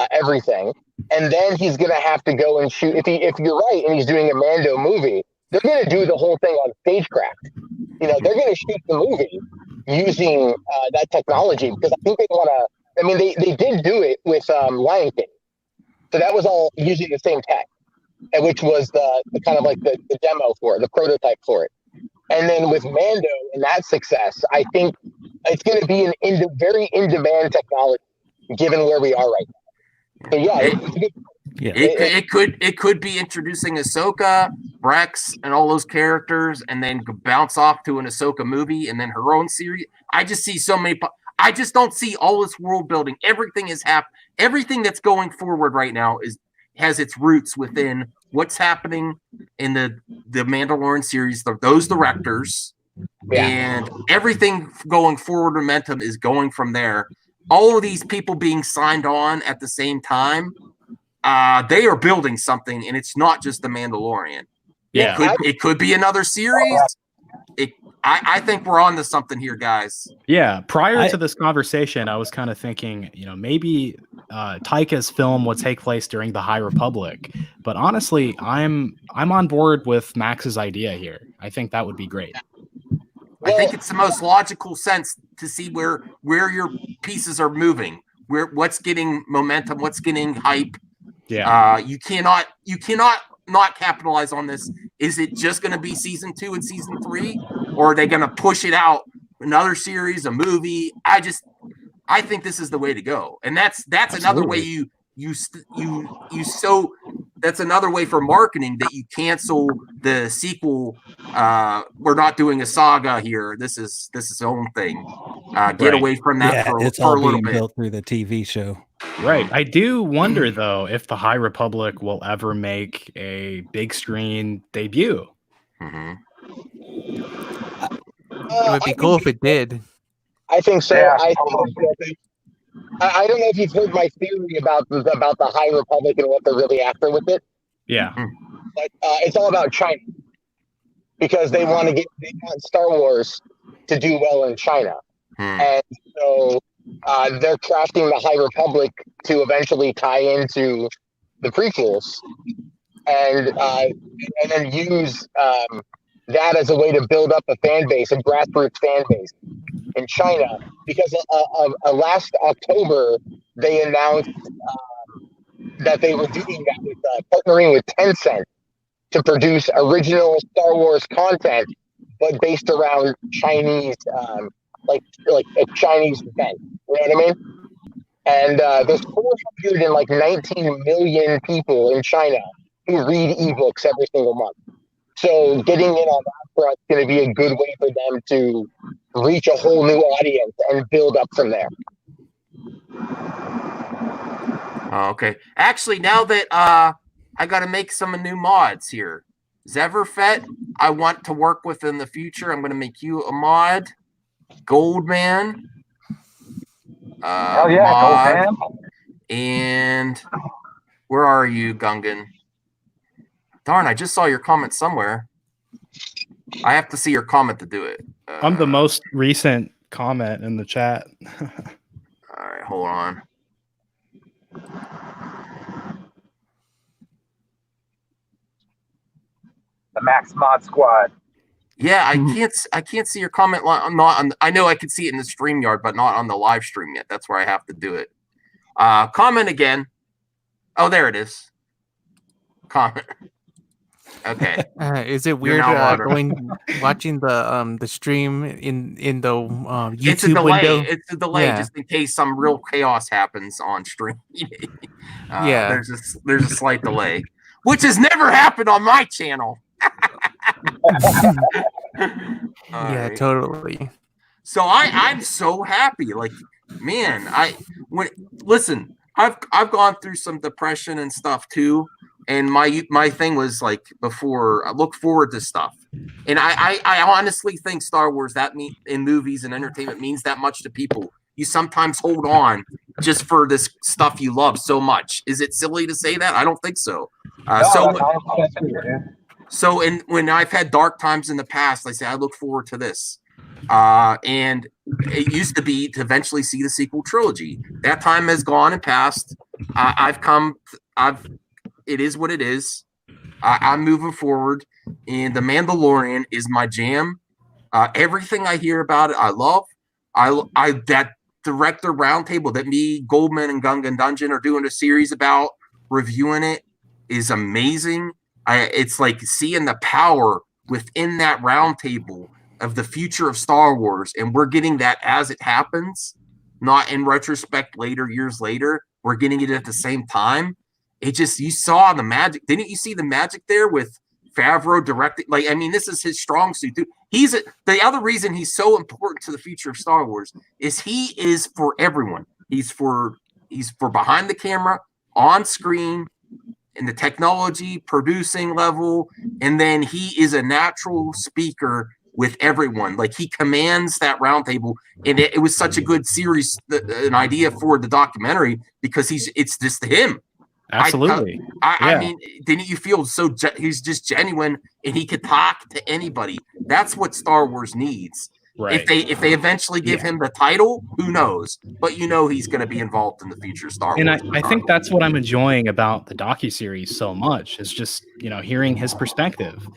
everything. And then he's going to have to go and shoot. If you're right and he's doing a Mando movie, they're going to do the whole thing on stagecraft. They're going to shoot the movie using that technology because I think they want to. I mean, they did do it with Lion King. So that was all using the same tech, which was the kind of like the demo for it, the prototype for it. And then with Mando and that success, I think it's going to be very in-demand technology given where we are right now. So it could be introducing Ahsoka, Rex, and all those characters, and then bounce off to an Ahsoka movie and then her own series. I just see so many. I just don't see all this world building. Everything is Everything that's going forward right now has its roots within what's happening in the Mandalorian series. Those directors and everything going forward. Momentum is going from there. All of these people being signed on at the same time, they are building something, and it's not just the Mandalorian. Yeah, it could be another series. I think we're on to something here, guys. Yeah. Prior to this conversation, I was kind of thinking, maybe Taika's film would take place during the High Republic. But honestly, I'm on board with Max's idea here. I think that would be great. I think it's the most logical sense to see where your pieces are moving, what's getting momentum, what's getting hype. Yeah. You cannot not capitalize on this. Is it just going to be season 2 and season 3, or are they going to push it out another series, a movie? I think this is the way to go, and that's another way that's another way for marketing that you cancel the sequel. We're not doing a saga here. This is its own thing. Get Right. away from that it's for all a little being bit. built through the TV show. Right. I do wonder though if the High Republic will ever make a big screen debut. Mhm. It would be cool if it did. I think so. Yeah, I don't know if you've heard my theory about the High Republic and what they're really after with it, Yeah. but it's all about China because they want Star Wars to do well in China, and so they're crafting the High Republic to eventually tie into the prequels, and then use that as a way to build up a fan base, a grassroots fan base in China, because last October they announced that they were doing that with partnering with Tencent to produce original Star Wars content, but based around Chinese, like a Chinese event. You know what I mean? And there's 419 million people in China who read ebooks every single month. So getting in on that front is going to be a good way for them to reach a whole new audience and build up from there. Oh, okay. Actually, now that I got to make some new mods here. Zeverfet, I want to work with in the future. I'm going to make you a mod. Goldman. Hell yeah, mod. Goldman. And where are you, Gungan? Darn, I just saw your comment somewhere. I have to see your comment to do it. I'm the most recent comment in the chat. All right, hold on. The Max Mod Squad. Yeah, I can't see your comment. I know I can see it in the StreamYard, but not on the live stream yet. That's where I have to do it. Comment again. Oh, there it is. Comment. Okay. Is it weird watching the stream in the YouTube it's a delay. window? It's a delay just in case some real chaos happens on stream. Yeah. There's a slight delay, which has never happened on my channel. Yeah, totally. So I'm so happy. Like, man, listen, I've gone through some depression and stuff too. And my thing was like before, I look forward to stuff. And I honestly think Star Wars in movies and entertainment means that much to people. You sometimes hold on just for this stuff you love so much. Is it silly to say that? I don't think so. So when I've had dark times in the past, I say I look forward to this. And it used to be to eventually see the sequel trilogy. That time has gone and passed. It is what it is. I'm moving forward, and The Mandalorian is my jam. Everything I hear about it, I love. That director roundtable that me, Goldman, and Gungan Dungeon are doing a series about reviewing it is amazing. It's like seeing the power within that roundtable of the future of Star Wars, and we're getting that as it happens, not in retrospect later, years later. We're getting it at the same time. You saw the magic. Didn't you see the magic there with Favreau directing? Like, I mean, this is his strong suit. Dude. The other reason he's so important to the future of Star Wars is he is for everyone. He's for behind the camera, on screen, in the technology, producing level, and then he is a natural speaker with everyone. Like, he commands that roundtable, and it was such a good series, an idea for the documentary, because it's just him. Absolutely. I mean, didn't you feel he's just genuine, and he could talk to anybody? That's what Star Wars needs. Right. If they eventually give him the title, who knows? But he's going to be involved in the future of Star Wars. And I think that's what I'm enjoying about the docuseries so much is just hearing his perspective,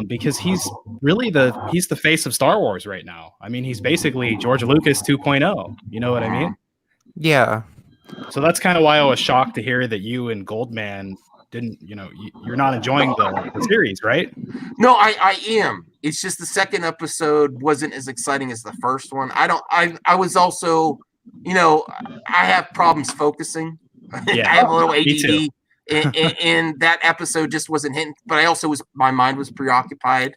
because he's really he's the face of Star Wars right now. I mean, he's basically George Lucas 2.0. You know what I mean? Yeah. So that's kind of why I was shocked to hear that you and Goldman didn't. You're not enjoying the series, right? No, I am. It's just the second episode wasn't as exciting as the first one. I was also, I have problems focusing. Yeah, I have a little me too. ADD, and that episode just wasn't hitting. But my mind was preoccupied.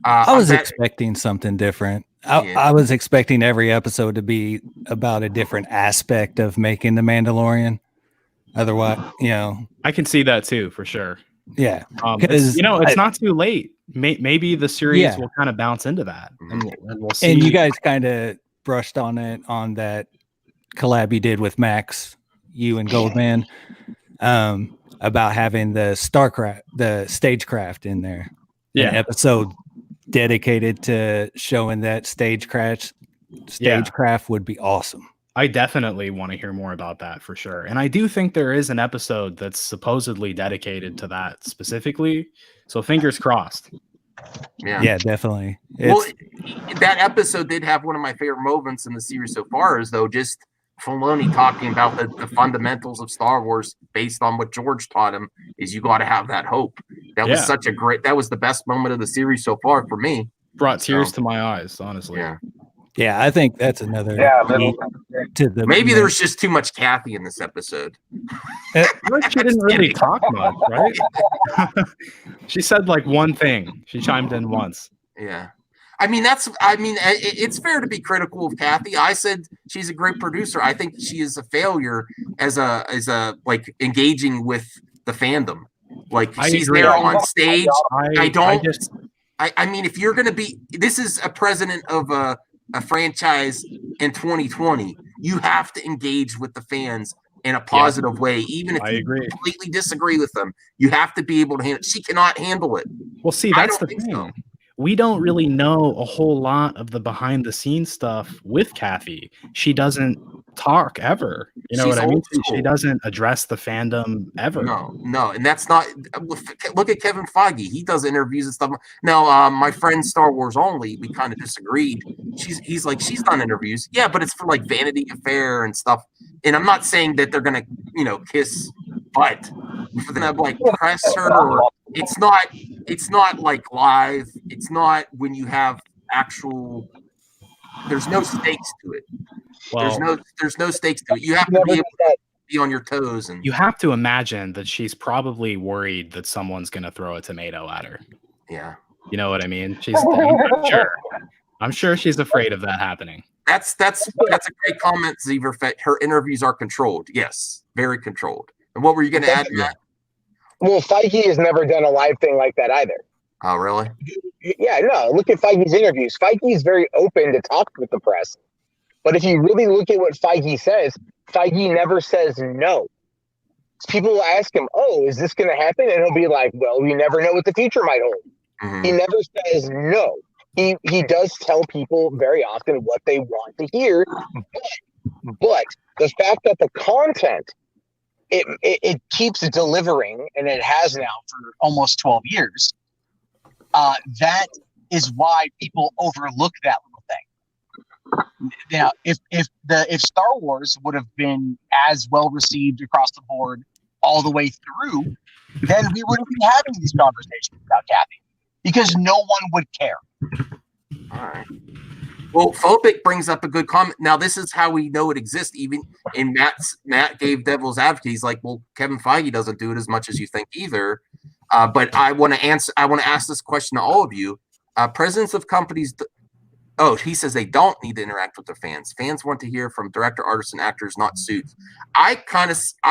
I was expecting something different. I was expecting every episode to be about a different aspect of making the Mandalorian. Otherwise, I can see that too, for sure. Yeah, it's not too late. Maybe the series will kind of bounce into that, and we'll see. And you guys kind of brushed on it on that collab you did with Max, you and Goldman, about having the stagecraft in there. Yeah, an episode dedicated to showing that stagecraft would be awesome. I definitely want to hear more about that for sure. And I do think there is an episode that's supposedly dedicated to that specifically. So fingers crossed. Yeah, definitely. Well, that episode did have one of my favorite moments in the series so far, is though just Filoni talking about the fundamentals of Star Wars based on what George taught him, is you got to have that hope. That was that was the best moment of the series so far for me. Brought tears to my eyes, honestly. Yeah, I think that's another. Maybe there was just too much Kathy in this episode. She didn't really talk much, right? She said like one thing. She chimed in once. Yeah. It's fair to be critical of Kathy. I said she's a great producer. I think she is a failure as a like engaging with the fandom. Like she's there on stage. I mean, if you're going to be, this is a president of a franchise in 2020, you have to engage with the fans in a positive way, even if you completely disagree with them. You have to be able to handle it. She cannot handle it. Well, see, that's the thing. So. We don't really know a whole lot of the behind the scenes stuff with Kathy. She doesn't talk ever. You know what I mean? She doesn't address the fandom ever. No. And that's not, look at Kevin Feige. He does interviews and stuff. Now, my friend Star Wars Only, we kind of disagreed. He's like, she's done interviews. Yeah, but it's for like Vanity Fair and stuff. And I'm not saying that they're going to, kiss butt for them to like press her. Or, it's not like live. It's not when you have actual, there's no stakes to it. Well, there's no stakes to it. You have to be able to be on your toes, and you have to imagine that she's probably worried that someone's going to throw a tomato at her. Yeah, you know what I mean. I'm sure she's afraid of that happening. That's a great comment, Zeverfett. Her interviews are controlled. Yes, very controlled. And what were you going to add to that? Well, Feige has never done a live thing like that either. Oh, really? Yeah, no. Look at Feige's interviews. Feige is very open to talk with the press. But if you really look at what Feige says, Feige never says no. People will ask him, "Oh, is this going to happen?" And he'll be like, "Well, you never know what the future might hold." Mm-hmm. He never says no. He does tell people very often what they want to hear. But the fact that the content, it keeps delivering, and it has now for almost 12 years, that is why people overlook that little thing. Now, if Star Wars would have been as well received across the board all the way through, then we wouldn't be having these conversations about Kathy, because no one would care. All right. Well, Phobic brings up a good comment. Now, this is how we know it exists. Even in Matt gave Devil's Advocate. He's like, well, Kevin Feige doesn't do it as much as you think either. But I want to ask this question to all of you. Presidents of companies. He says they don't need to interact with their fans. Fans want to hear from director, artists, and actors, not suits. I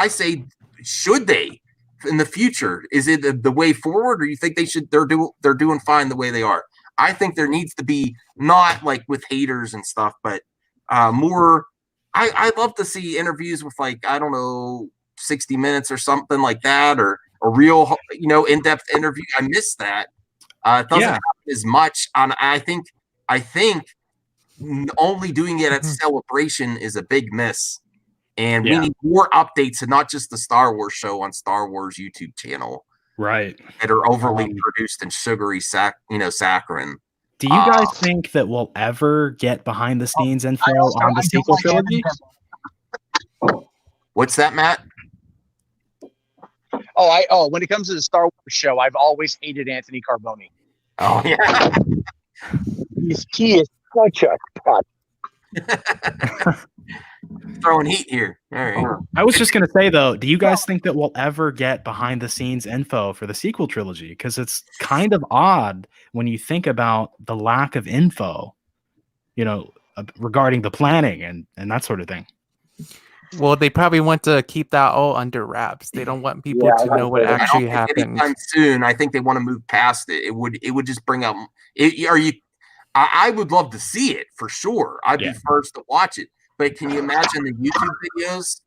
say, should they in the future? Is it the way forward, or you think they should? They're doing fine the way they are. I think there needs to be, not like with haters and stuff, but more. I'd love to see interviews with, like, I don't know, 60 Minutes or something like that, or a real, in-depth interview. I miss that. It doesn't happen as much. I think only doing it at Celebration is a big miss, and we need more updates, and not just the Star Wars show on Star Wars YouTube channel. Right. That are overly produced and sugary saccharine. Do you guys think that we'll ever get behind the scenes info on the sequel trilogy? What's that, Matt? When it comes to the Star Wars show, I've always hated Anthony Carboni. Oh yeah. He is such a cut. Throwing heat here. All right. I was just going to say, though, do you guys think that we'll ever get behind the scenes info for the sequel trilogy? Because it's kind of odd when you think about the lack of info regarding the planning and that sort of thing. Well, they probably want to keep that all under wraps. They don't want people to know what actually happened. Anytime soon, I think they want to move past it. It would just bring up. I would love to see it for sure. I'd be first to watch it. But can you imagine the YouTube videos?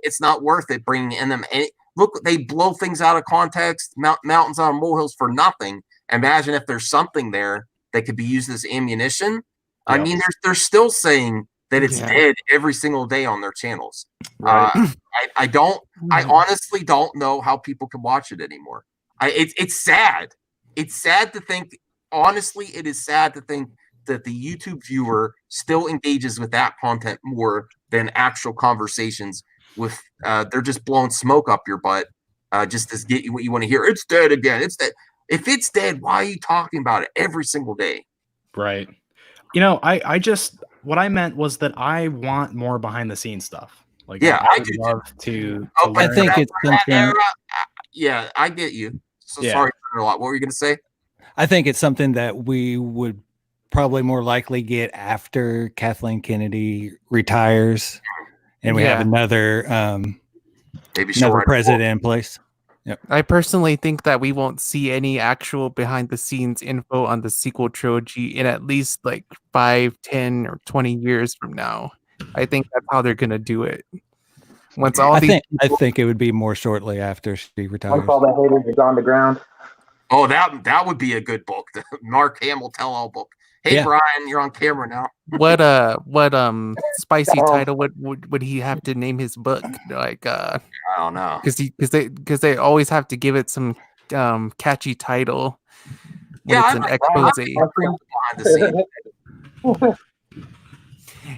It's not worth it bringing in them. And look, they blow things out of context, mountains on molehills for nothing. Imagine if there's something there that could be used as ammunition. I mean, they're still saying that it's dead every single day on their channels. Right. I honestly don't know how people can watch it anymore. It's sad. It's sad to think. Honestly, it is sad to think that the YouTube viewer still engages with that content more than actual conversations with. They're just blowing smoke up your butt just to get you what you want to hear. It's dead again. It's dead. If it's dead, why are you talking about it every single day? Right. I just what I meant was that I want more behind the scenes stuff. Like, I would love to. I think it's something. Yeah, I get you. So sorry for a lot. What were you going to say? I think it's something that we would probably more likely get after Kathleen Kennedy retires, and we have another president in place. Yep. I personally think that we won't see any actual behind the scenes info on the sequel trilogy in at least like 5, 10, or 20 years from now. I think that's how they're gonna do it. Once all I think it would be more shortly after she retires. Once all the haters is on the ground. Oh, that would be a good book. The Mark Hamill tell-all book. Hey, Brian, you're on camera now. What spicy title would he have to name his book? Like I don't know. Because they always have to give it some catchy title. It's an expose.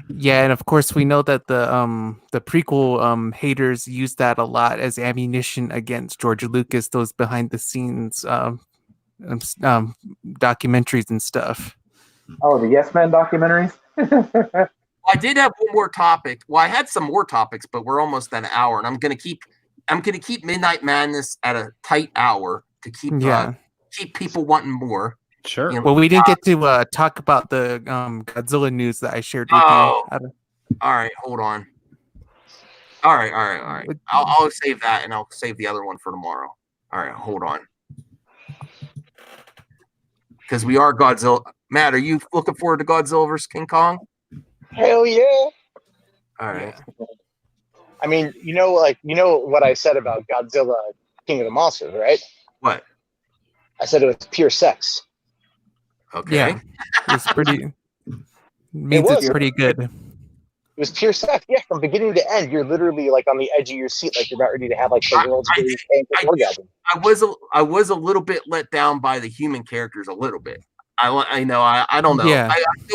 Yeah, and of course we know that the prequel haters use that a lot as ammunition against George Lucas. Those behind the scenes documentaries and stuff. Oh, the Yes Men documentaries. I did have one more topic. Well, I had some more topics, but we're almost at an hour, and I'm gonna keep Midnight Madness at a tight hour to keep people wanting more. Sure. Well, we didn't get to talk about the Godzilla news that I shared with you. All right, hold on. All right. I'll save that, and I'll save the other one for tomorrow. All right, hold on. Because we are Godzilla. Matt, are you looking forward to Godzilla vs. King Kong? Hell yeah! All right. I mean, you know what I said about Godzilla, King of the Monsters, right? What? I said it was pure sex. Okay. Yeah, it's pretty. It's pretty good. It was pure sex. Yeah, from beginning to end, you're literally like on the edge of your seat, like you're about ready to have like the world's greatest orgasm. I was a little bit let down by the human characters a little bit. I don't know. Yeah.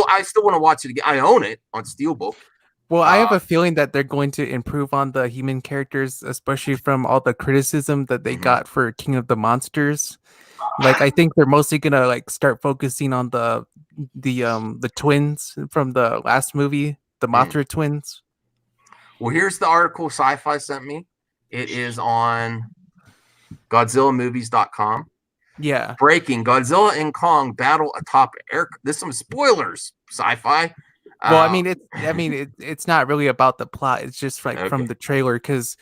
I still want to watch it again. I own it on Steelbook. Well, I have a feeling that they're going to improve on the human characters, especially from all the criticism that they got for King of the Monsters. Like, I think they're mostly gonna like start focusing on the twins from the last movie, the Mothra twins. Well, here's the article Sci-Fi sent me. It is on GodzillaMovies.com. Yeah. Breaking: Godzilla and Kong battle atop air. There's some spoilers. Sci-Fi. Well, it's not really about the plot. It's just like from the trailer, because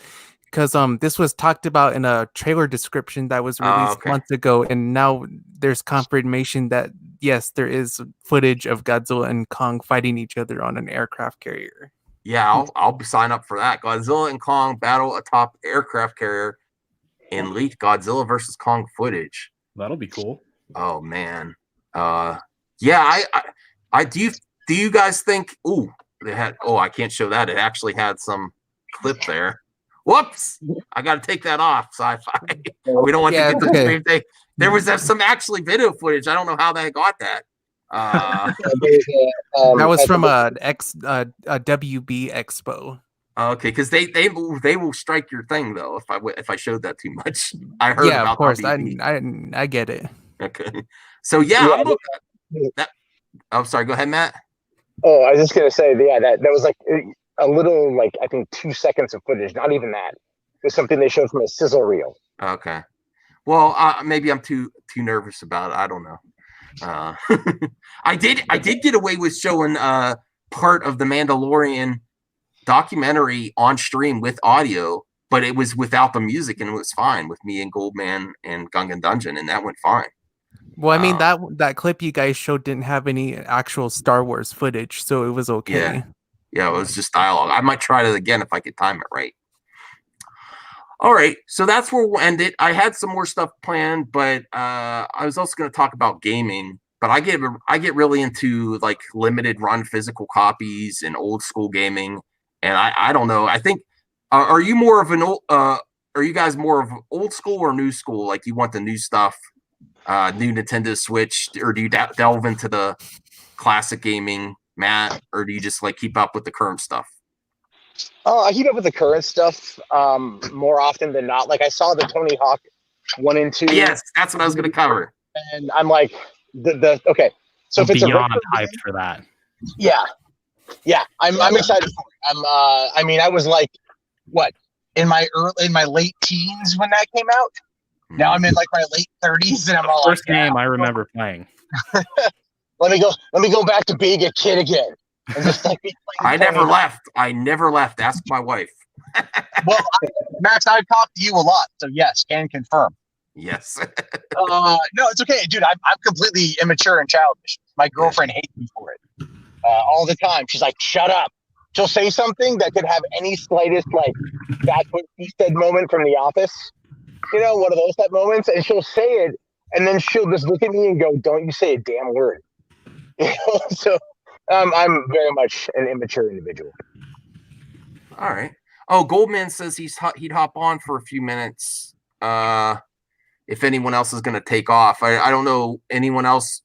this was talked about in a trailer description that was released months ago, and now there's confirmation that yes, there is footage of Godzilla and Kong fighting each other on an aircraft carrier. Yeah, I'll sign up for that. Godzilla and Kong battle atop aircraft carrier in leaked Godzilla versus Kong footage. That'll be cool. Oh man. Yeah, I do you guys think I can't show that. It actually had some clip there. Whoops! I got to take that off. Sci-Fi. We don't want to get the same thing. There was some actually video footage. I don't know how they got that. That was from a WB Expo. Okay, because they will strike your thing though if I showed that too much. I heard. Yeah, about of course. WB. I get it. Okay. So I'm looking at that. I'm sorry. Go ahead, Matt. Oh, I was just gonna say, that was like a little, like I think 2 seconds of footage. Not even that. It was something they showed from a sizzle reel. Okay. Well, maybe I'm too nervous about it. I don't know. I did get away with showing part of the Mandalorian documentary on stream with audio, but it was without the music, and it was fine with me and Goldman and Gungan Dungeon, and that went fine. Well, I mean that clip you guys showed didn't have any actual Star Wars footage, so it was okay. Yeah, it was just dialogue. I might try it again if I could time it right. All right, so that's where we'll end it. I had some more stuff planned, but I was also going to talk about gaming. But I get really into like limited run physical copies and old school gaming. And I don't know. I think are you more of an old? Are you guys more of old school or new school? Like you want the new stuff, new Nintendo Switch, or do you delve into the classic gaming, Matt, or do you just like keep up with the current stuff? Oh, I keep up with the current stuff more often than not. Like I saw the Tony Hawk 1 and 2. Yes, that's what I was going to cover. And I'm like, okay. So if it's beyond a hyped for that. Yeah, I'm excited for it. I mean, I was like, what, in my late teens when that came out. Now I'm in like my late 30s, and I'm all First like, game I remember playing. Let me go back to being a kid again. And just like I never left. Ask my wife. Well, Max, I've talked to you a lot, so yes, can confirm. Yes. No, it's okay, dude. I'm completely immature and childish. My girlfriend hates me for it all the time. She's like, "Shut up." She'll say something that could have any slightest like "that's what he said" moment from The Office. You know, one of those type moments, and she'll say it, and then she'll just look at me and go, "Don't you say a damn word." You know? So I'm very much an immature individual. All right. Oh, Goldman says he'd hop on for a few minutes. If anyone else is going to take off, I don't know anyone else.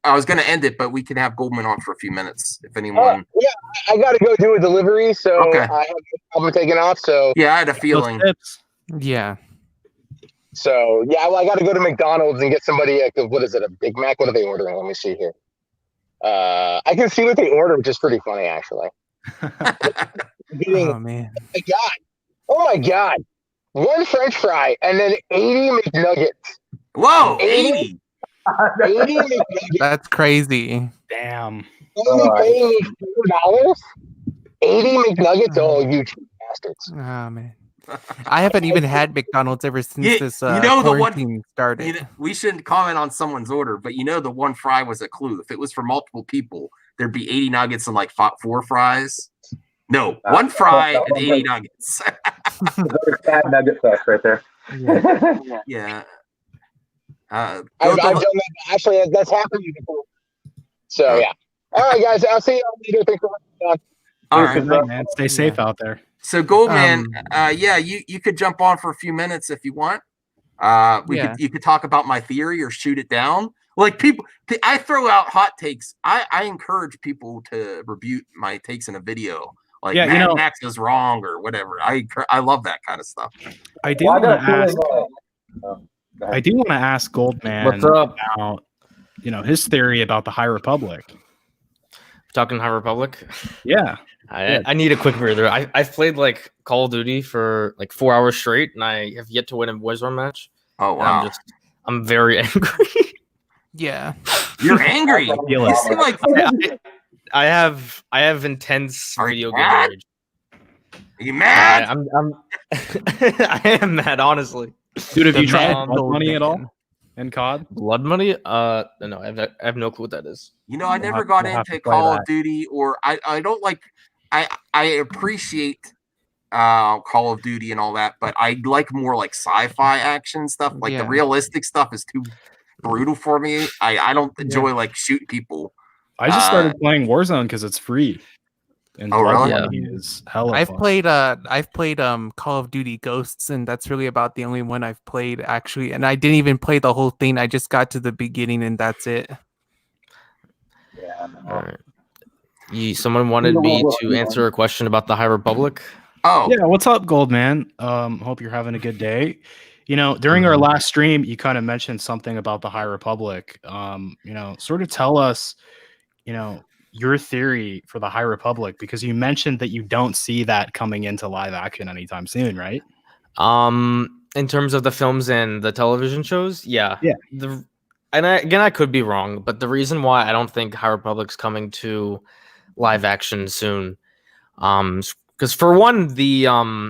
I was going to end it, but we can have Goldman on for a few minutes. If anyone, yeah, I got to go do a delivery, so okay. I have no problem taking off. So yeah, I had a feeling. Yeah. So yeah, well, I got to go to McDonald's and get somebody what is it, a Big Mac? What are they ordering? Let me see here. I can see what they order, which is pretty funny, actually. Oh man! Oh my god! 1 French fry and then 80 McNuggets. Whoa, 80 McNuggets. That's crazy. Damn. Only paying me $4? 80 McNuggets? Oh, you cheap bastards! Oh man! I haven't even had McDonald's ever since this quarantine started. We shouldn't comment on someone's order, but the 1 fry was a clue. If it was for multiple people, there'd be 80 nuggets and like 4 fries. No, 1 fry and 80 nuggets. Fat nugget fest right there. Yeah. I've done that. Actually, that's happened before. So yeah. All right, guys. I'll see you later. Thanks for watching. All right, man. Stay safe out there. So Goldman, you could jump on for a few minutes if you want. You could talk about my theory or shoot it down. Like people, I throw out hot takes. I encourage people to rebuke my takes in a video. Like Max is wrong or whatever. I love that kind of stuff. I do want to ask Goldman what's up about his theory about the High Republic. Talking High Republic? Yeah. I need a quick breather. I've played like Call of Duty for like 4 hours straight, and I have yet to win a Warzone match. Oh wow! I'm very angry. Yeah, you're angry. You seem like I have intense video game rage. Are you mad? I'm I am mad, honestly. Dude, have you tried Blood Money at all? In COD? Blood Money? No, I have no clue what that is. I never got into Call of Duty, or I don't like. I appreciate Call of Duty and all that, but I like more like sci-fi action stuff. Like the realistic stuff is too brutal for me. I don't enjoy like shooting people. I just started playing Warzone because it's free. And really? Is hella I've fun. played Call of Duty Ghosts, and that's really about the only one I've played actually. And I didn't even play the whole thing. I just got to the beginning, and that's it. Yeah. All right. Someone wanted me to answer a question about the High Republic. Oh yeah, what's up, Goldman? Hope you're having a good day. During our last stream, you kind of mentioned something about the High Republic. Sort of tell us, your theory for the High Republic, because you mentioned that you don't see that coming into live action anytime soon, right? In terms of the films and the television shows, yeah. and I could be wrong, but the reason why I don't think High Republic's coming to live action soon, because for one, the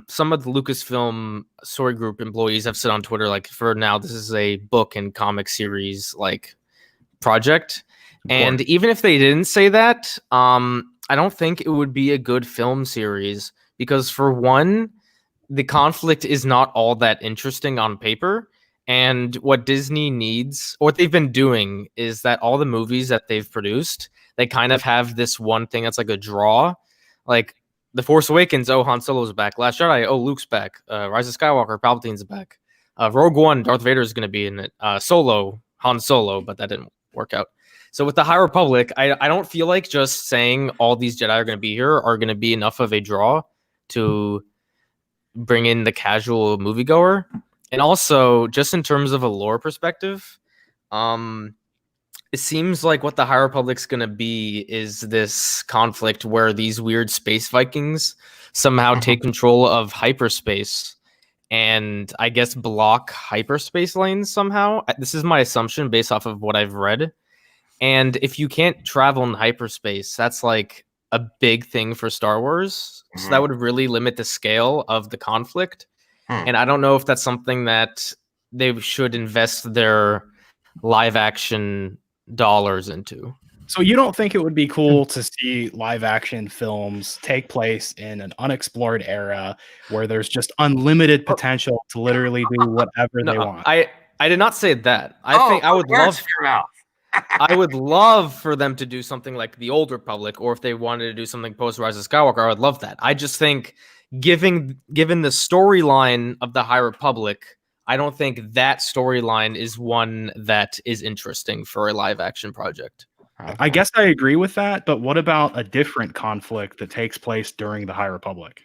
some of the Lucasfilm story group employees have said on Twitter, like, for now this is a book and comic series like project, and even if they didn't say that, I don't think it would be a good film series, because for one, the conflict is not all that interesting on paper. And what Disney needs, or what they've been doing, is that all the movies that they've produced, they kind of have this one thing that's like a draw. Like The Force Awakens, oh, Han Solo's back. Last Jedi, oh, Luke's back. Rise of Skywalker, Palpatine's back. Rogue One, Darth Vader's going to be in it. Solo, Han Solo, but that didn't work out. So with the High Republic, I don't feel like just saying all these Jedi are going to be here are going to be enough of a draw to bring in the casual moviegoer. And also, just in terms of a lore perspective, it seems like what the High Republic's going to be is this conflict where these weird space Vikings somehow take control of hyperspace and, I guess, block hyperspace lanes somehow. This is my assumption based off of what I've read. And if you can't travel in hyperspace, that's like a big thing for Star Wars. So that would really limit the scale of the conflict. And I don't know if that's something that they should invest their live action dollars into. So you don't think it would be cool to see live action films take place in an unexplored era where there's just unlimited potential to literally do whatever they want? I did not say that. I think I would love I would love for them to do something like the Old Republic, or if they wanted to do something post Rise of Skywalker, I would love that. I just think given the storyline of the High Republic, I don't think that storyline is one that is interesting for a live action project. I guess I agree with that, but what about a different conflict that takes place during the High Republic?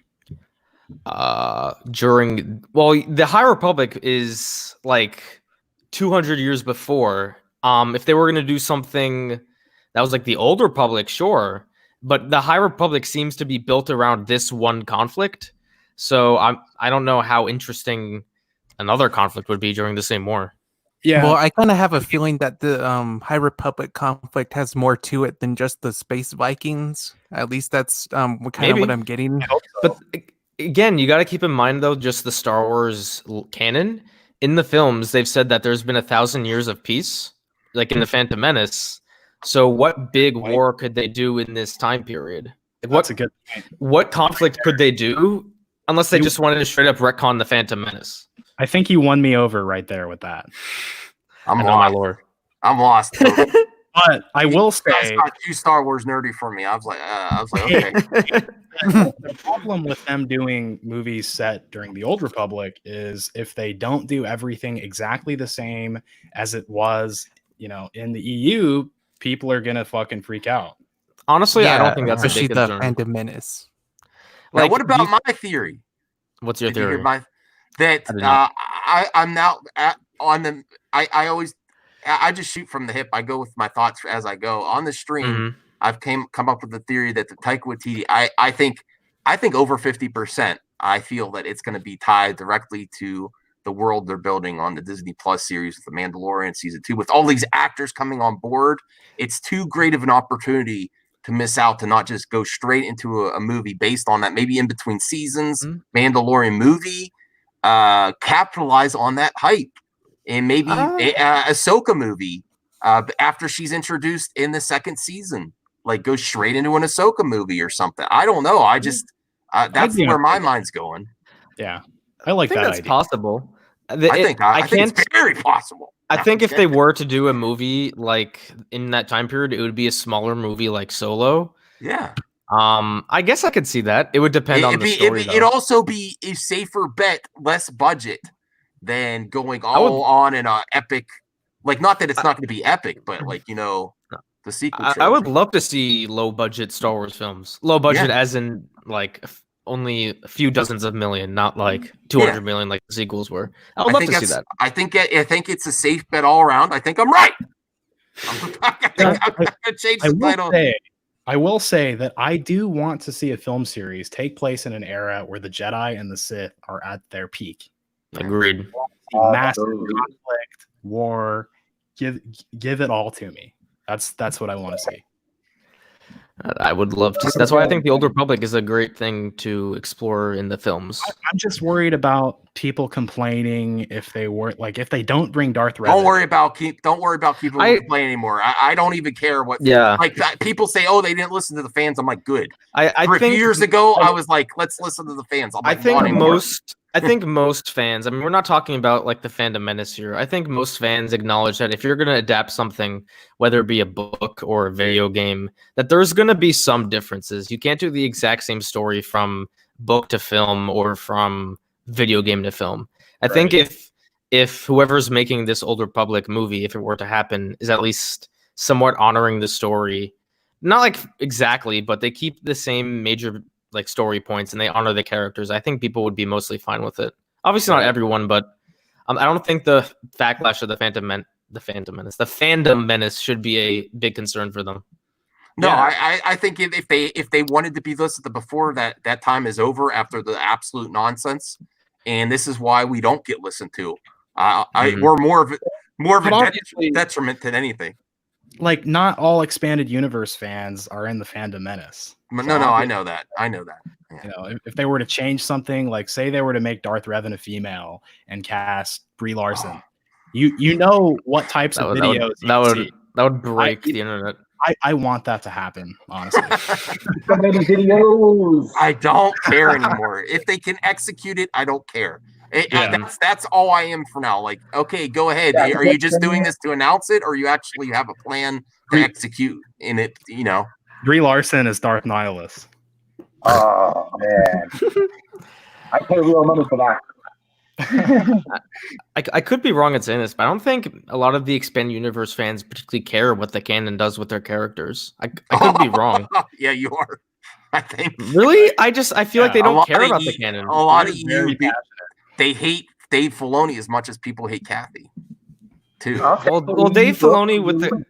The High Republic is like 200 years before. If they were going to do something that was like the Old Republic, sure. But the High Republic seems to be built around this one conflict. So I don't know how interesting another conflict would be during the same war. Yeah. Well, I kind of have a feeling that the High Republic conflict has more to it than just the space Vikings. At least that's kind of what I'm getting. But again, you got to keep in mind, though, just the Star Wars canon. In the films, they've said that there's been 1,000 years of peace, like in the Phantom Menace. So what big war could they do in this time period? Like, That's a good point. What conflict could they do unless they just wanted to straight up retcon the Phantom Menace? I think you won me over right there with that. I'm my lore. I'm lost. But I will say, it's not too Star Wars nerdy for me. I was like, okay. The problem with them doing movies set during the Old Republic is if they don't do everything exactly the same as it was, in the EU, people are gonna fucking freak out. Honestly, I don't think that's especially a big the concern. Phantom Menace. Now, what about my theory? What's your Did you hear theory? I'm now on the. I just shoot from the hip. I go with my thoughts as I go on the stream. I've come up with the theory that the Taika Waititi. I think over 50%. I feel that it's going to be tied directly to the world they're building on the Disney Plus series with the Mandalorian season 2. With all these actors coming on board, it's too great of an opportunity to miss out, to not just go straight into a movie based on that, maybe in between seasons, Mandalorian movie, capitalize on that hype, and maybe Ahsoka movie after she's introduced in the second season, like go straight into an Ahsoka movie or something. I don't know. I just that's where my mind's going. Yeah, I like think that that's idea. possible. I think it's very possible. I think if they were to do a movie like in that time period, it would be a smaller movie like Solo. Yeah. I guess I could see that. It would depend on the story. It'd also be a safer bet, less budget than going all on in a epic. Like, not that it's not going to be epic, but like, the sequel. I would love to see low budget Star Wars films. Low budget, as in like only a few dozens of million, not like 200 million like the sequels were. I would love to see that. I think it's a safe bet all around. I think I'm right. I'm gonna change the title. I will say that I do want to see a film series take place in an era where the Jedi and the Sith are at their peak. Agreed. Massive conflict, war, give it all to me. That's what I want to see. I would love to. That's why I think the Old Republic is a great thing to explore in the films. I'm just worried about people complaining if they don't bring Darth Revan. Don't worry about people complaining anymore. I don't even care what. Yeah. Like people say, oh, they didn't listen to the fans. I'm like, good. I A few think years ago, I was like, let's listen to the fans. I'm like, I think most fans, I mean, we're not talking about like the fandom menace here. I think most fans acknowledge that if you're going to adapt something, whether it be a book or a video game, that there's going to be some differences. You can't do the exact same story from book to film or from video game to film. I think if whoever's making this Old Republic movie, if it were to happen, is at least somewhat honoring the story, not like exactly, but they keep the same major like story points and they honor the characters, I think people would be mostly fine with it. Obviously not everyone, but I don't think the backlash of the fandom menace should be a big concern for them. No, yeah. I think if they wanted to be listened to before that time is over after the absolute nonsense, and this is why we don't get listened to. We're more of a detriment than anything. Like, not all expanded universe fans are in the fandom menace. No, I know that. Yeah. You know, if they were to change something, like say they were to make Darth Revan a female and cast Brie Larson, you know what types of videos that would break the internet. I want that to happen, honestly. So many videos. I don't care anymore. If they can execute it, I don't care. That's all I am for now. Like, okay, go ahead. Yeah, are you just doing this to announce it, or you actually have a plan to execute in it? You know, Brie Larson is Darth Nihilus. Oh man, I pay real money for that. I could be wrong in saying this, but I don't think a lot of the expanded universe fans particularly care what the canon does with their characers. I could be wrong. Yeah, you are. I think. Really? I feel like they don't care about the canon. A lot of EU, they hate Dave Filoni as much as people hate Kathy, too. Well, Dave Filoni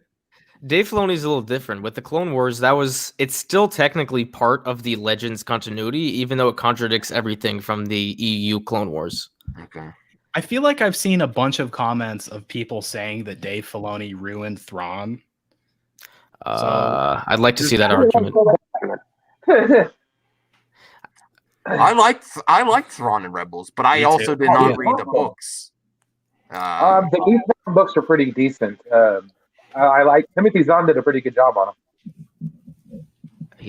Dave Filoni's a little different. With the Clone Wars, it's still technically part of the Legends continuity, even though it contradicts everything from the EU Clone Wars. Okay. I feel like I've seen a bunch of comments of people saying that Dave Filoni ruined Thrawn. I'd like to see that argument. I liked Thrawn and Rebels, but I also did not read the books. The books are pretty decent. I like Timothy Zahn did a pretty good job on them.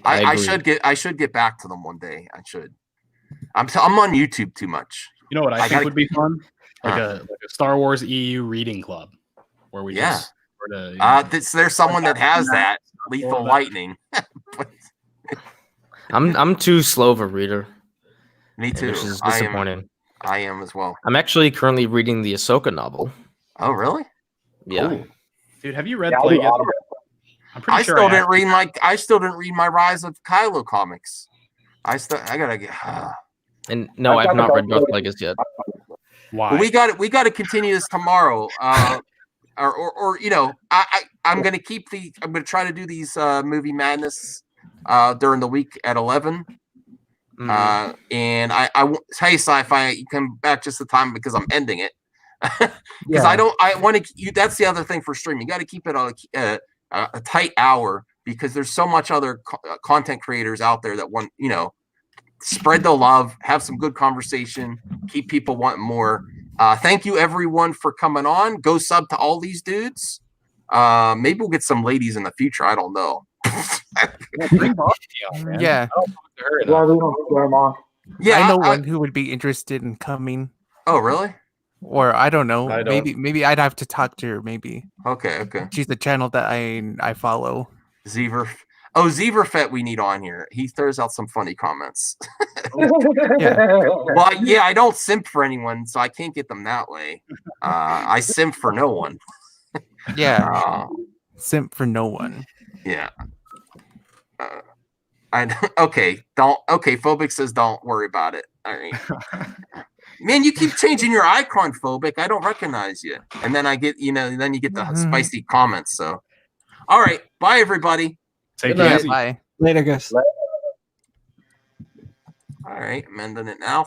I should get back to them one day. I should. I'm on YouTube too much. You know what I think would be fun? Like a Star Wars EU reading club, where we just sort of, there's someone that has that. Lethal Lightning. I'm too slow of a reader. Me too. Which is disappointing. I am as well. I'm actually currently reading the Ahsoka novel. Oh, really? Yeah. Cool. Dude, have you read Plague? I'm pretty sure I still didn't read my Rise of Kylo comics. I gotta get. And no, I've not read Darth Plagueis yet. Why? Well, we got to continue this tomorrow. Or you know, I'm gonna try to do these movie madness during the week at 11. And hey, sci-fi, you come back just the time because I'm ending it. Because I want to. That's the other thing for streaming. You got to keep it on a tight hour because there's so much other content creators out there that want, you know, spread the love, have some good conversation, keep people wanting more. Thank you everyone for coming on. Go sub to all these dudes. Maybe we'll get some ladies in the future. I don't know. Yeah. Yeah, I know one who would be interested in coming. Oh, really? Or I don't know. Maybe I'd have to talk to her. Maybe. Okay. She's the channel that I follow. Zeverfet we need on here. He throws out some funny comments. Yeah. Well, yeah, I don't simp for anyone, so I can't get them that way. I simp for no one. Yeah. Simp for no one. Yeah. Phobic says don't worry about it. All right. Man, you keep changing your icon, Phobic. I don't recognize you. And then I get, then you get the spicy comments. So, all right. Bye, everybody. Take it easy. Bye. Later, guys. All right. I'm ending it now.